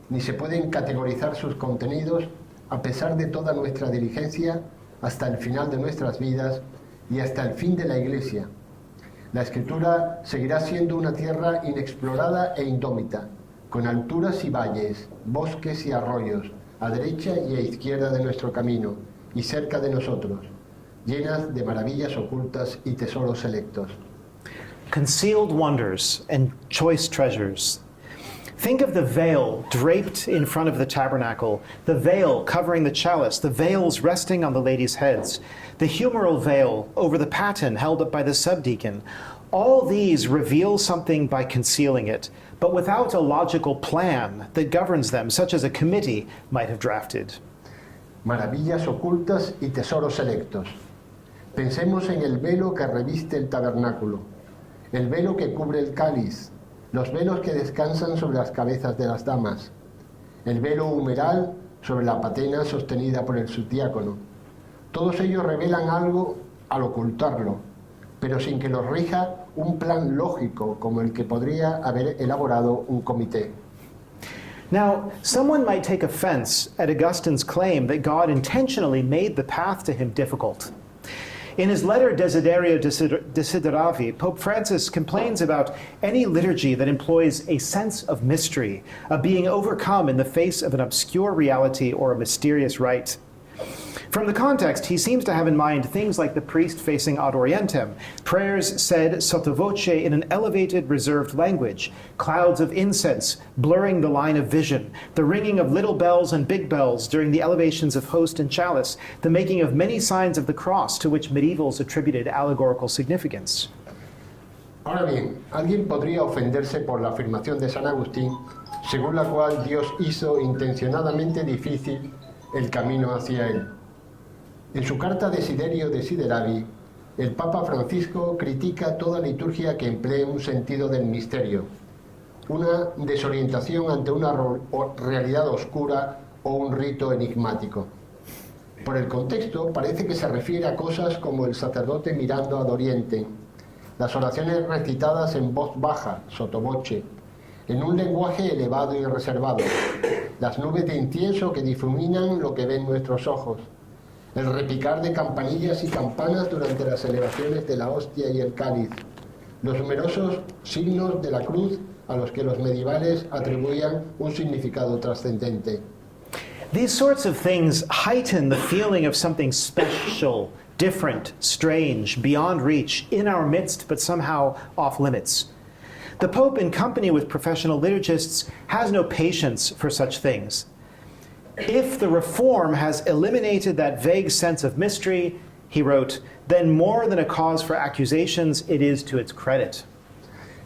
ni se pueden categorizar sus contenidos, a pesar de toda nuestra diligencia, hasta el final de nuestras vidas y hasta el fin de la Iglesia. La Escritura seguirá siendo una tierra inexplorada e indómita, con alturas y valles, bosques y arroyos, a derecha y a izquierda de nuestro camino, y cerca de nosotros, llenas de maravillas ocultas y tesoros selectos. Concealed wonders and choice treasures. Think of the veil draped in front of the tabernacle, the veil covering the chalice, the veils resting on the ladies' heads, the humeral veil over the paten held up by the subdeacon. All these reveal something by concealing it, but without a logical plan that governs them, such as a committee might have drafted. Maravillas ocultas y tesoros selectos. Pensemos en el velo que reviste el tabernáculo, el velo que cubre el cáliz, los velos que descansan sobre las cabezas de las damas, el velo humeral sobre la patena sostenida por el subdiácono. Todos ellos revelan algo al ocultarlo, pero sin que los rija un plan lógico como el que podría haber elaborado un comité. Now, someone might take offense at Augustine's claim that God intentionally made the path to him difficult. In his letter Desiderio Desideravi, Pope Francis complains about any liturgy that employs a sense of mystery, of being overcome in the face of an obscure reality or a mysterious rite. From the context, he seems to have in mind things like the priest facing ad orientem, prayers said sotto voce in an elevated, reserved language, clouds of incense blurring the line of vision, the ringing of little bells and big bells during the elevations of host and chalice, the making of many signs of the cross to which medievals attributed allegorical significance. Ahora bien, alguien podría ofenderse por la afirmación de San Agustín, según la cual Dios hizo intencionadamente difícil el camino hacia él. En su carta Desiderio Desideravi, el Papa Francisco critica toda liturgia que emplee un sentido del misterio, una desorientación ante una realidad oscura o un rito enigmático. Por el contexto, parece que se refiere a cosas como el sacerdote mirando ad oriente, las oraciones recitadas en voz baja, sotto voce, en un lenguaje elevado y reservado, las nubes de incienso que difuminan lo que ven nuestros ojos, el repicar de campanillas y campanas durante las celebraciones de la hostia y el cáliz, los numerosos signos de la cruz a los que los medievales atribuían un significado trascendente. These sorts of things heighten the feeling of something special, different, strange, beyond reach, in our midst, but somehow off limits. The Pope, in company with professional liturgists, has no patience for such things. If the Reform has eliminated that vague sense of mystery, he wrote, then more than a cause for accusations, it is to its credit.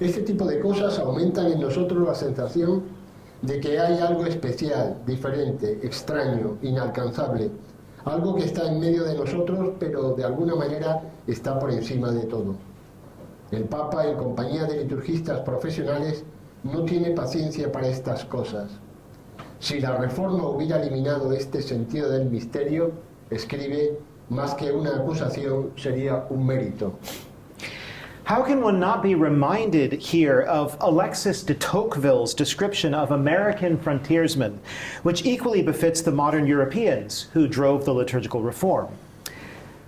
Este tipo de cosas aumentan en nosotros la sensación de que hay algo especial, diferente, extraño, inalcanzable, algo que está en medio de nosotros, pero de alguna manera está por encima de todo. El Papa, en compañía de liturgistas profesionales, no tiene paciencia para estas cosas. Si la Reforma hubiera eliminado este sentido del misterio, escribe, más que una acusación, sería un mérito. How can one not be reminded here of Alexis de Tocqueville's description of American frontiersmen, which equally befits the modern Europeans who drove the liturgical reform?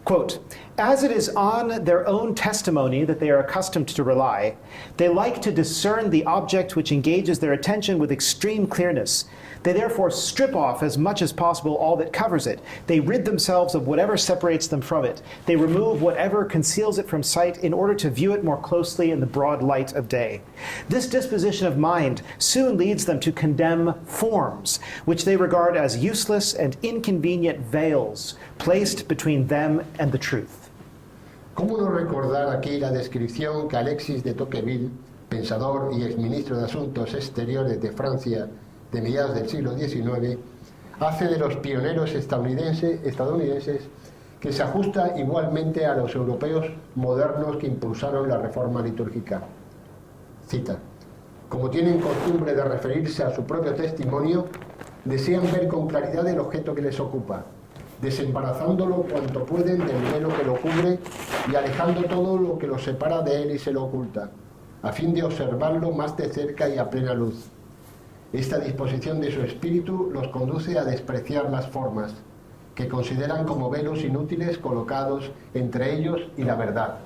Quote, as it is on their own testimony that they are accustomed to rely, they like to discern the object which engages their attention with extreme clearness. They therefore strip off as much as possible all that covers it. They rid themselves of whatever separates them from it. They remove whatever conceals it from sight in order to view it more closely in the broad light of day. This disposition of mind soon leads them to condemn forms, which they regard as useless and inconvenient veils placed between them and the truth. ¿Cómo no recordar aquí la descripción que Alexis de Tocqueville, pensador y exministro de Asuntos Exteriores de Francia de mediados del siglo XIX, hace de los pioneros estadounidenses que se ajusta igualmente a los europeos modernos que impulsaron la reforma litúrgica? Cita, como tienen costumbre de referirse a su propio testimonio, desean ver con claridad el objeto que les ocupa, desembarazándolo cuanto pueden del velo que lo cubre y alejando todo lo que lo separa de él y se lo oculta, a fin de observarlo más de cerca y a plena luz. Esta disposición de su espíritu los conduce a despreciar las formas, que consideran como velos inútiles colocados entre ellos y la verdad.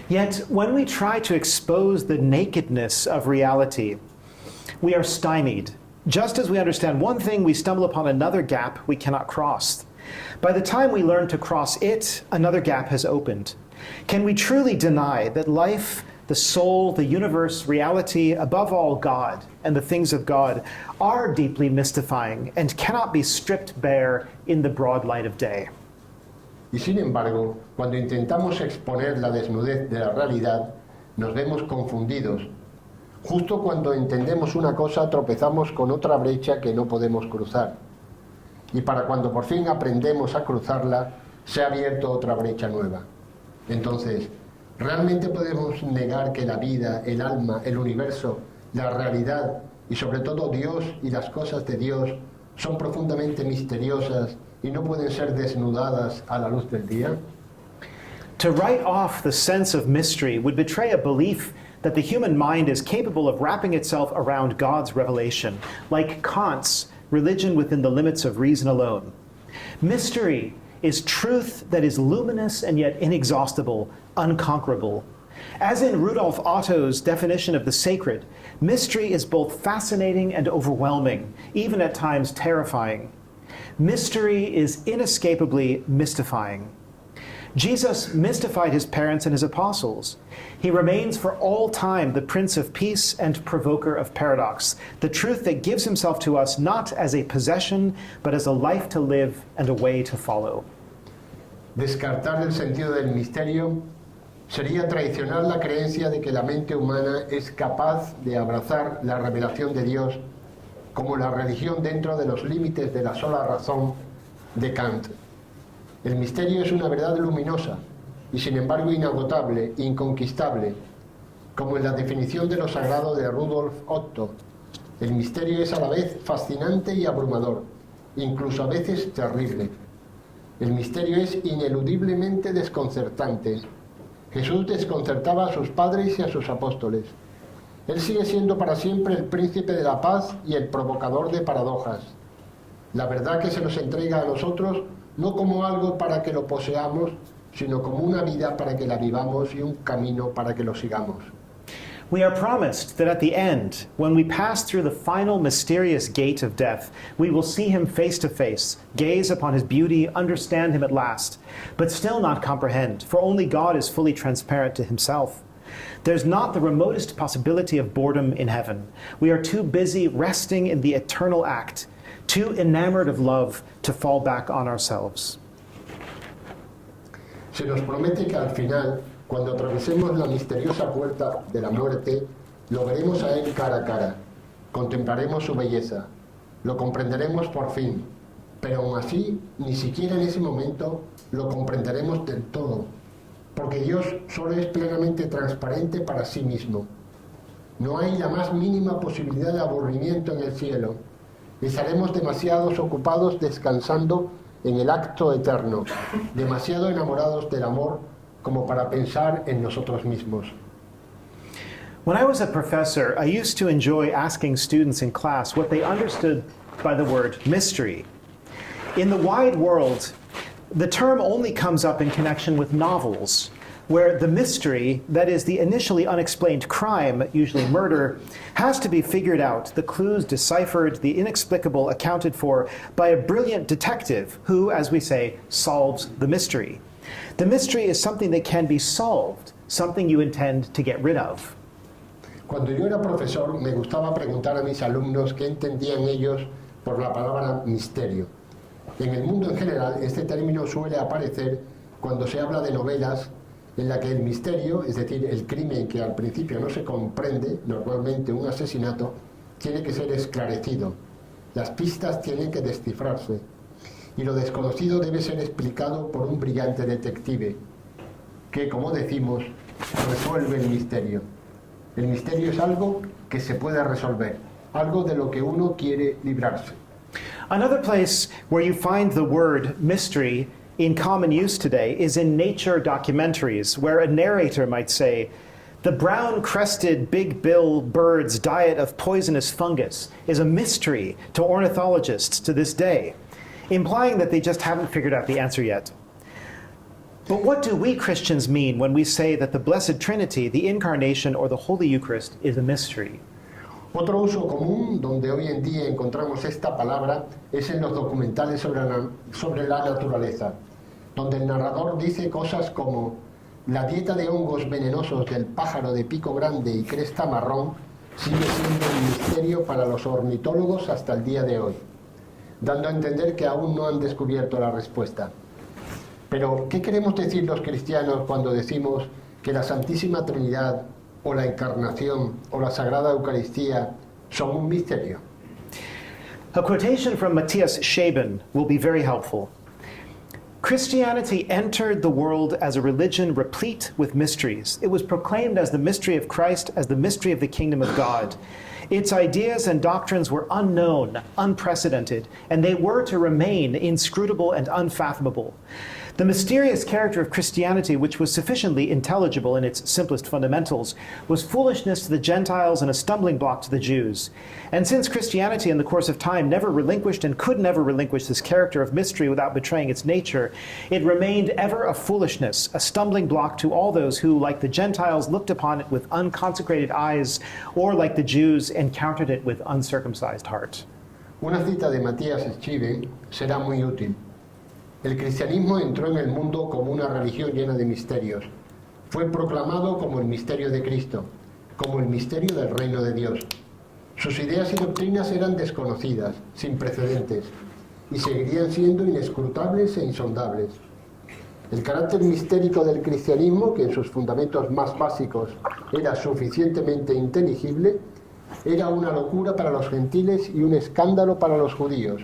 Yet, when we try to expose the nakedness of reality, we are stymied. Just as we understand one thing, we stumble upon another gap we cannot cross. By the time we learn to cross it, another gap has opened. Can we truly deny that life, the soul, the universe, reality, above all God, and the things of God, are deeply mystifying and cannot be stripped bare in the broad light of day? Y sin embargo, cuando intentamos exponer la desnudez de la realidad, nos vemos confundidos. Justo cuando entendemos una cosa, tropezamos con otra brecha que no podemos cruzar. Y para cuando por fin aprendemos a cruzarla, se ha abierto otra brecha nueva. Entonces, ¿Realmente podemos negar que la vida, el alma, el universo, la realidad y sobre todo Dios y las cosas de Dios son profundamente misteriosas y no pueden ser desnudadas a la luz del día? To write off the sense of mystery would betray a belief that the human mind is capable of wrapping itself around God's revelation, like Kant's religion within the limits of reason alone. Mystery is truth that is luminous and yet inexhaustible, unconquerable. As in Rudolf Otto's definition of the sacred, mystery is both fascinating and overwhelming, even at times terrifying. Mystery is inescapably mystifying. Jesus mystified his parents and his apostles. He remains for all time the Prince of Peace and provoker of paradox, the truth that gives himself to us not as a possession, but as a life to live and a way to follow. Descartar el sentido del misterio sería traicionar la creencia de que la mente humana es capaz de abrazar la revelación de Dios como la religión dentro de los límites de la sola razón de Kant. El misterio es una verdad luminosa y sin embargo inagotable, inconquistable, como en la definición de lo sagrado de Rudolf Otto. El misterio es a la vez fascinante y abrumador, incluso a veces terrible. El misterio es ineludiblemente desconcertante. Jesús desconcertaba a sus padres y a sus apóstoles. Él sigue siendo para siempre el príncipe de la paz y el provocador de paradojas. La verdad que se nos entrega a nosotros no como algo para que lo poseamos, sino como una vida para que la vivamos y un camino para que lo sigamos. We are promised that at the end, when we pass through the final mysterious gate of death, we will see him face to face, gaze upon his beauty, understand him at last, but still not comprehend, for only God is fully transparent to himself. There's not the remotest possibility of boredom in heaven. We are too busy resting in the eternal act, too enamored of love to fall back on ourselves. Se nos promete que al final, cuando atravesemos la misteriosa puerta de la muerte, lo veremos a él cara a cara, contemplaremos su belleza, lo comprenderemos por fin, pero aún así, ni siquiera en ese momento lo comprenderemos del todo, porque Dios solo es plenamente transparente para sí mismo. No hay la más mínima posibilidad de aburrimiento en el cielo. Estaremos demasiados ocupados descansando en el acto eterno, demasiado enamorados del amor como para pensar en nosotros mismos. When I was a professor, I used to enjoy asking students in class what they understood by the word mystery. In the wide world, the term only comes up in connection with novels, where the mystery, that is the initially unexplained crime, usually murder, has to be figured out, the clues deciphered, the inexplicable accounted for by a brilliant detective who, as we say, solves the mystery. The mystery is something that can be solved, something you intend to get rid of. Cuando yo era profesor, me gustaba preguntar a mis alumnos qué entendían ellos por la palabra misterio. En el mundo en general, este término suele aparecer cuando se habla de novelas en la que el misterio, es decir, el crimen que al principio no se comprende, normalmente un asesinato, tiene que ser esclarecido. Las pistas tienen que descifrarse. Y lo desconocido debe ser explicado por un brillante detective, que, como decimos, resuelve el misterio. El misterio es algo que se puede resolver, algo de lo que uno quiere librarse. Another place where you find the word mystery in common use today is in nature documentaries, where a narrator might say, "The brown-crested big-bill bird's diet of poisonous fungus is a mystery to ornithologists to this day," implying that they just haven't figured out the answer yet. But what do we Christians mean when we say that the Blessed Trinity, the Incarnation, or the Holy Eucharist is a mystery? Otro uso común donde hoy en día encontramos esta palabra es en los documentales sobre la naturaleza, donde el narrador dice cosas como: la dieta de hongos venenosos del pájaro de pico grande y cresta marrón sigue siendo un misterio para los ornitólogos hasta el día de hoy, dando a entender que aún no han descubierto la respuesta. Pero, ¿qué queremos decir los cristianos cuando decimos que la Santísima Trinidad, o la Encarnación, o la Sagrada Eucaristía son un misterio? A quotation from Matthias Scheben will be very helpful. Christianity entered the world as a religion replete with mysteries. It was proclaimed as the mystery of Christ, as the mystery of the kingdom of God. Its ideas and doctrines were unknown, unprecedented, and they were to remain inscrutable and unfathomable. The mysterious character of Christianity, which was sufficiently intelligible in its simplest fundamentals, was foolishness to the Gentiles and a stumbling block to the Jews. And since Christianity in the course of time never relinquished and could never relinquish this character of mystery without betraying its nature, it remained ever a foolishness, a stumbling block to all those who, like the Gentiles, looked upon it with unconsecrated eyes, or like the Jews, encountered it with uncircumcised heart. Una cita de Matías Schiven será muy útil. El cristianismo entró en el mundo como una religión llena de misterios. Fue proclamado como el misterio de Cristo, como el misterio del reino de Dios. Sus ideas y doctrinas eran desconocidas, sin precedentes, y seguirían siendo inescrutables e insondables. El carácter mistérico del cristianismo, que en sus fundamentos más básicos era suficientemente inteligible, era una locura para los gentiles y un escándalo para los judíos.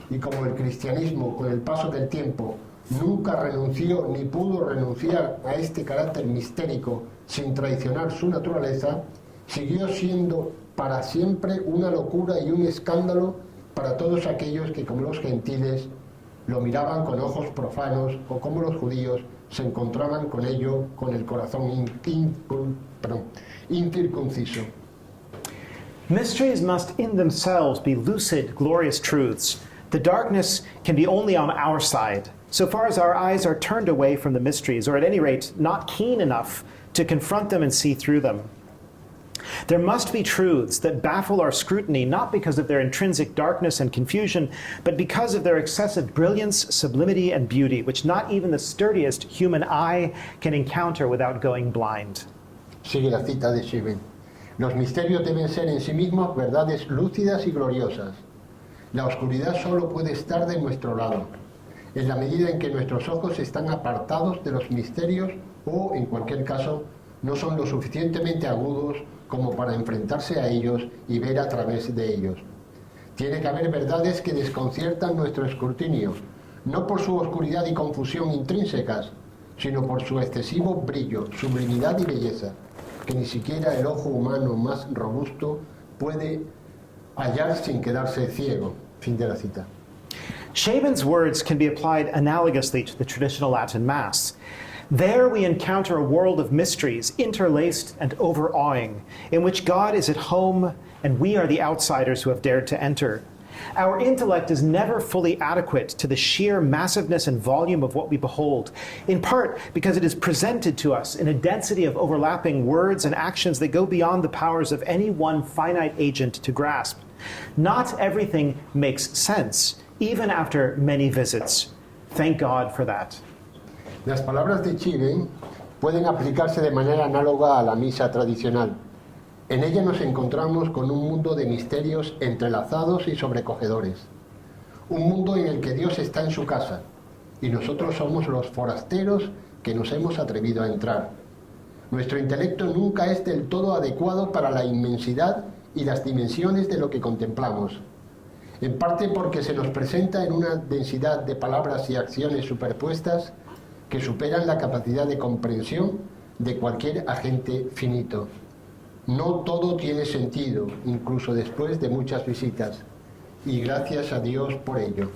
Y como el cristianismo, con el paso del tiempo, nunca renunció ni pudo renunciar a este carácter mistérico sin traicionar su naturaleza, siguió siendo para siempre una locura y un escándalo para todos aquellos que, como los gentiles, lo miraban con ojos profanos, o como los judíos se encontraban con ello con el corazón incircunciso. Mysteries must in themselves be lucid, glorious truths. The darkness can be only on our side, so far as our eyes are turned away from the mysteries, or at any rate, not keen enough to confront them and see through them. There must be truths that baffle our scrutiny, not because of their intrinsic darkness and confusion, but because of their excessive brilliance, sublimity, and beauty, which not even the sturdiest human eye can encounter without going blind. Sigue la cita de Schiven. Los misterios deben ser en sí mismos verdades lúcidas y gloriosas. La oscuridad solo puede estar de nuestro lado, en la medida en que nuestros ojos están apartados de los misterios o, en cualquier caso, no son lo suficientemente agudos como para enfrentarse a ellos y ver a través de ellos. Tiene que haber verdades que desconciertan nuestro escrutinio, no por su oscuridad y confusión intrínsecas, sino por su excesivo brillo, sublimidad y belleza, que ni siquiera el ojo humano más robusto puede hallar sin quedarse ciego. Fin de la cita. Schiven's words can be applied analogously to the traditional Latin Mass. There we encounter a world of mysteries, interlaced and overawing, in which God is at home and we are the outsiders who have dared to enter. Our intellect is never fully adequate to the sheer massiveness and volume of what we behold, in part because it is presented to us in a density of overlapping words and actions that go beyond the powers of any one finite agent to grasp. Not everything makes sense, even after many visits. Thank God for that. Las palabras de Schiven pueden aplicarse de manera análoga a la misa tradicional. En ella nos encontramos con un mundo de misterios entrelazados y sobrecogedores. Un mundo en el que Dios está en su casa y nosotros somos los forasteros que nos hemos atrevido a entrar. Nuestro intelecto nunca es del todo adecuado para la inmensidad y las dimensiones de lo que contemplamos. En parte porque se nos presenta en una densidad de palabras y acciones superpuestas que superan la capacidad de comprensión de cualquier agente finito. No todo tiene sentido, incluso después de muchas visitas, y gracias a Dios por ello.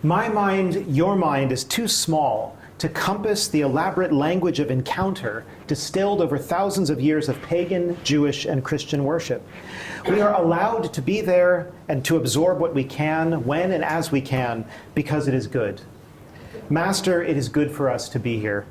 My mind, your mind, is too small to compass the elaborate language of encounter distilled over thousands of years of pagan, Jewish, and Christian worship. We are allowed to be there and to absorb what we can, when and as we can, because it is good. Master, it is good for us to be here.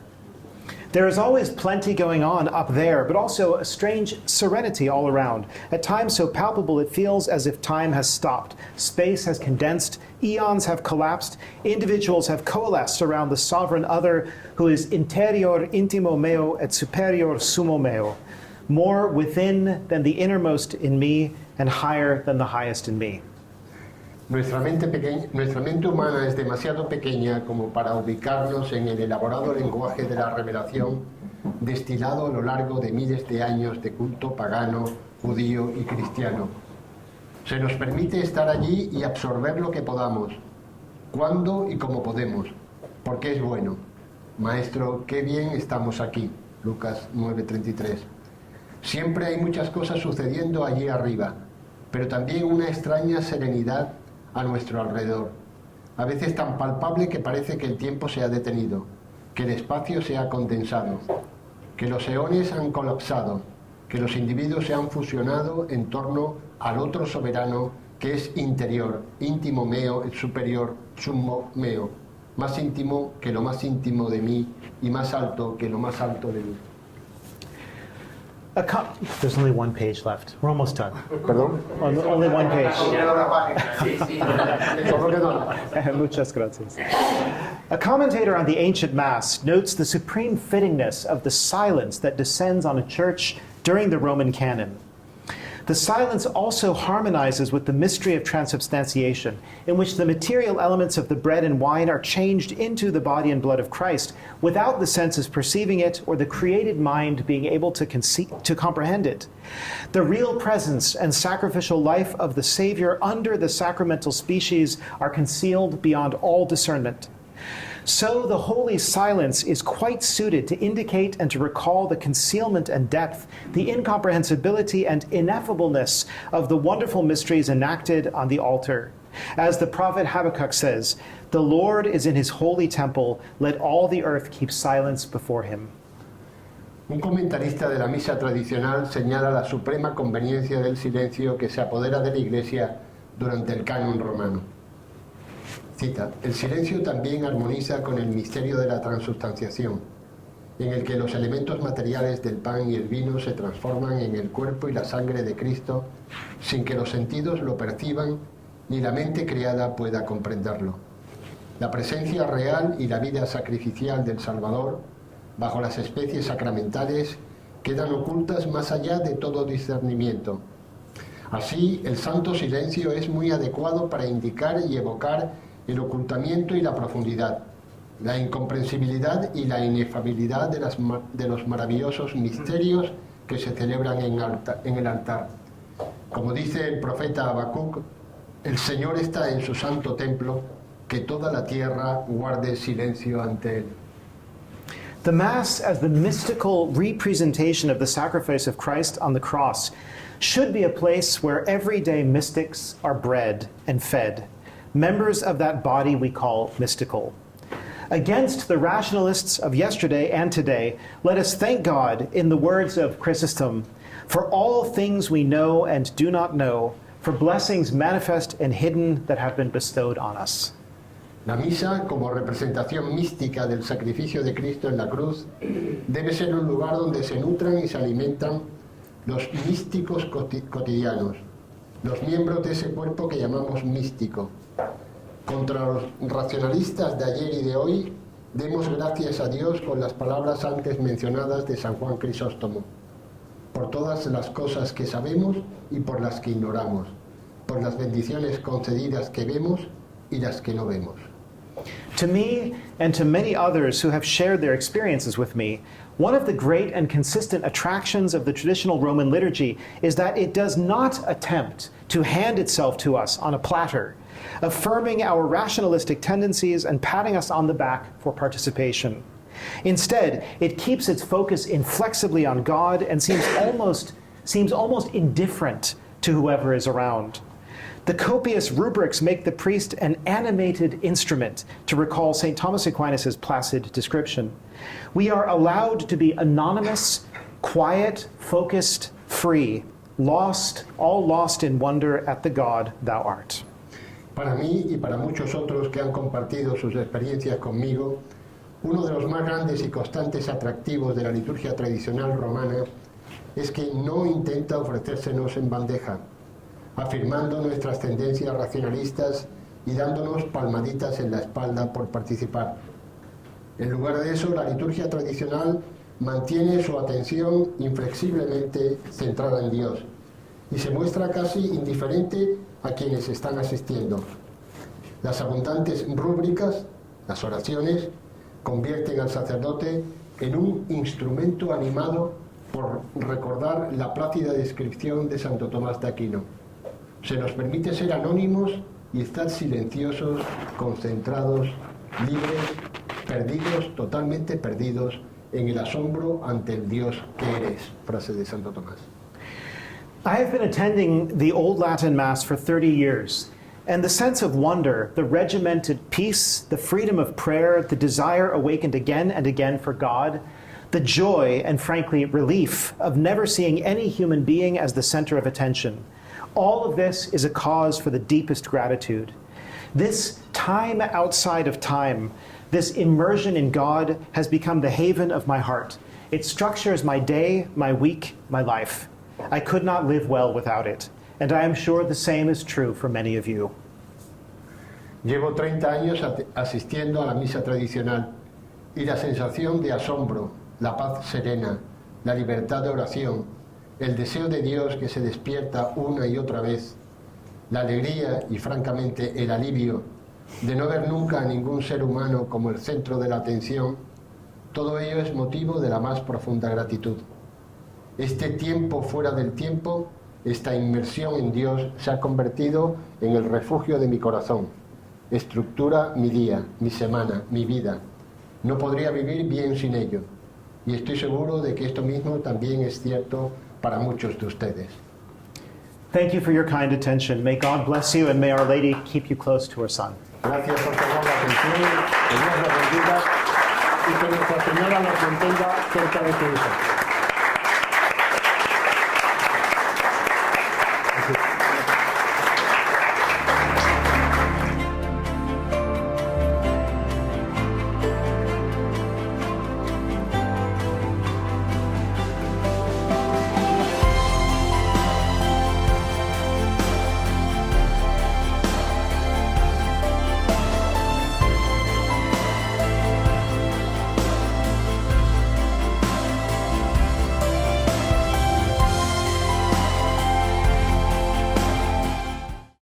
There is always plenty going on up there, but also a strange serenity all around. At times so palpable it feels as if time has stopped. Space has condensed, eons have collapsed, individuals have coalesced around the sovereign other who is interior intimo meo et superior sumo meo, more within than the innermost in me and higher than the highest in me. Nuestra mente humana es demasiado pequeña como para ubicarnos en el elaborado lenguaje de la revelación destilado a lo largo de miles de años de culto pagano, judío y cristiano. Se nos permite estar allí y absorber lo que podamos, cuándo y cómo podemos, porque es bueno. Maestro, qué bien estamos aquí. Lucas 9:33. Siempre hay muchas cosas sucediendo allí arriba, pero también una extraña serenidad a nuestro alrededor. A veces tan palpable que parece que el tiempo se ha detenido, que el espacio se ha condensado, que los eones han colapsado, que los individuos se han fusionado en torno al otro soberano que es interior, íntimo meo, el superior, summo meo, más íntimo que lo más íntimo de mí y más alto que lo más alto de mí. There's only one page left. We're almost done. ¿Perdón? Only one page. ¿Por qué no? Muchas gracias. A commentator on the ancient Mass notes the supreme fittingness of the silence that descends on a church during the Roman canon. The silence also harmonizes with the mystery of transubstantiation, in which the material elements of the bread and wine are changed into the body and blood of Christ, without the senses perceiving it or the created mind being able to comprehend it. The real presence and sacrificial life of the Savior under the sacramental species are concealed beyond all discernment. So the holy silence is quite suited to indicate and to recall the concealment and depth, the incomprehensibility and ineffableness of the wonderful mysteries enacted on the altar. As the prophet Habakkuk says, "The Lord is in his holy temple, let all the earth keep silence before him." Un comentarista de la misa tradicional señala la suprema conveniencia del silencio que se apodera de la Iglesia durante el canon romano. Cita: el silencio también armoniza con el misterio de la transubstanciación, en el que los elementos materiales del pan y el vino se transforman en el cuerpo y la sangre de Cristo sin que los sentidos lo perciban ni la mente criada pueda comprenderlo. La presencia real y la vida sacrificial del Salvador, bajo las especies sacramentales, quedan ocultas más allá de todo discernimiento. Así, el santo silencio es muy adecuado para indicar y evocar el ocultamiento y la profundidad, la incomprensibilidad y la inefabilidad de los maravillosos misterios que se celebran en el altar. Como dice el profeta Habacuc, el Señor está en su santo templo, que toda la tierra guarde silencio ante él. The Mass, as the mystical representation of the sacrifice of Christ on the cross, should be a place where everyday mystics are bred and fed, members of that body we call mystical. Against the rationalists of yesterday and today, let us thank God, in the words of Chrysostom, for all things we know and do not know, for blessings manifest and hidden that have been bestowed on us. La misa, como representación mística del sacrificio de Cristo en la cruz, debe ser un lugar donde se nutran y se alimentan los místicos cotidianos, los miembros de ese cuerpo que llamamos místico. Contra los racionalistas de ayer y de hoy, demos gracias a Dios con las palabras antes mencionadas de San Juan Crisóstomo, por todas las cosas que sabemos y por las que ignoramos, por las bendiciones concedidas que vemos y las que no vemos. To me, and to many others who have shared their experiences with me, one of the great and consistent attractions of the traditional Roman liturgy is that it does not attempt to hand itself to us on a platter, affirming our rationalistic tendencies and patting us on the back for participation. Instead, it keeps its focus inflexibly on God and seems almost indifferent to whoever is around. The copious rubrics make the priest an animated instrument, to recall St. Thomas Aquinas' placid description. We are allowed to be anonymous, quiet, focused, free, lost, all lost in wonder at the God thou art. Para mí y para muchos otros que han compartido sus experiencias conmigo, uno de los más grandes y constantes atractivos de la liturgia tradicional romana es que no intenta ofrecérsenos en bandeja, afirmando nuestras tendencias racionalistas y dándonos palmaditas en la espalda por participar. En lugar de eso, la liturgia tradicional mantiene su atención inflexiblemente centrada en Dios y se muestra casi indiferente a quienes están asistiendo. Las abundantes rúbricas, las oraciones, convierten al sacerdote en un instrumento animado por recordar la plácida descripción de Santo Tomás de Aquino. Se nos permite ser anónimos y estar silenciosos, concentrados, libres, perdidos, totalmente perdidos en el asombro ante el Dios que eres. Frase de Santo Tomás. I have been attending the Old Latin Mass for 30 years, and the sense of wonder, the regimented peace, the freedom of prayer, the desire awakened again and again for God, the joy and frankly relief of never seeing any human being as the center of attention, all of this is a cause for the deepest gratitude. This time outside of time, this immersion in God has become the haven of my heart. It structures my day, my week, my life. I could not live well without it, and I am sure the same is true for many of you. Llevo 30 años asistiendo a la misa tradicional y la sensación de asombro, la paz serena, la libertad de oración, el deseo de Dios que se despierta una y otra vez, la alegría y francamente el alivio de no ver nunca a ningún ser humano como el centro de la atención, todo ello es motivo de la más profunda gratitud. Este tiempo fuera del tiempo, esta inmersión en Dios se ha convertido en el refugio de mi corazón. Estructura mi día, mi semana, mi vida. No podría vivir bien sin ello. Y estoy seguro de que esto mismo también es cierto para muchos de ustedes. Thank you for your kind attention. May God bless you and may Our Lady keep you close to her Son. Gracias por tomar la atención, que Dios los bendiga y que Nuestra Señora los mantenga cerca de su Hijo.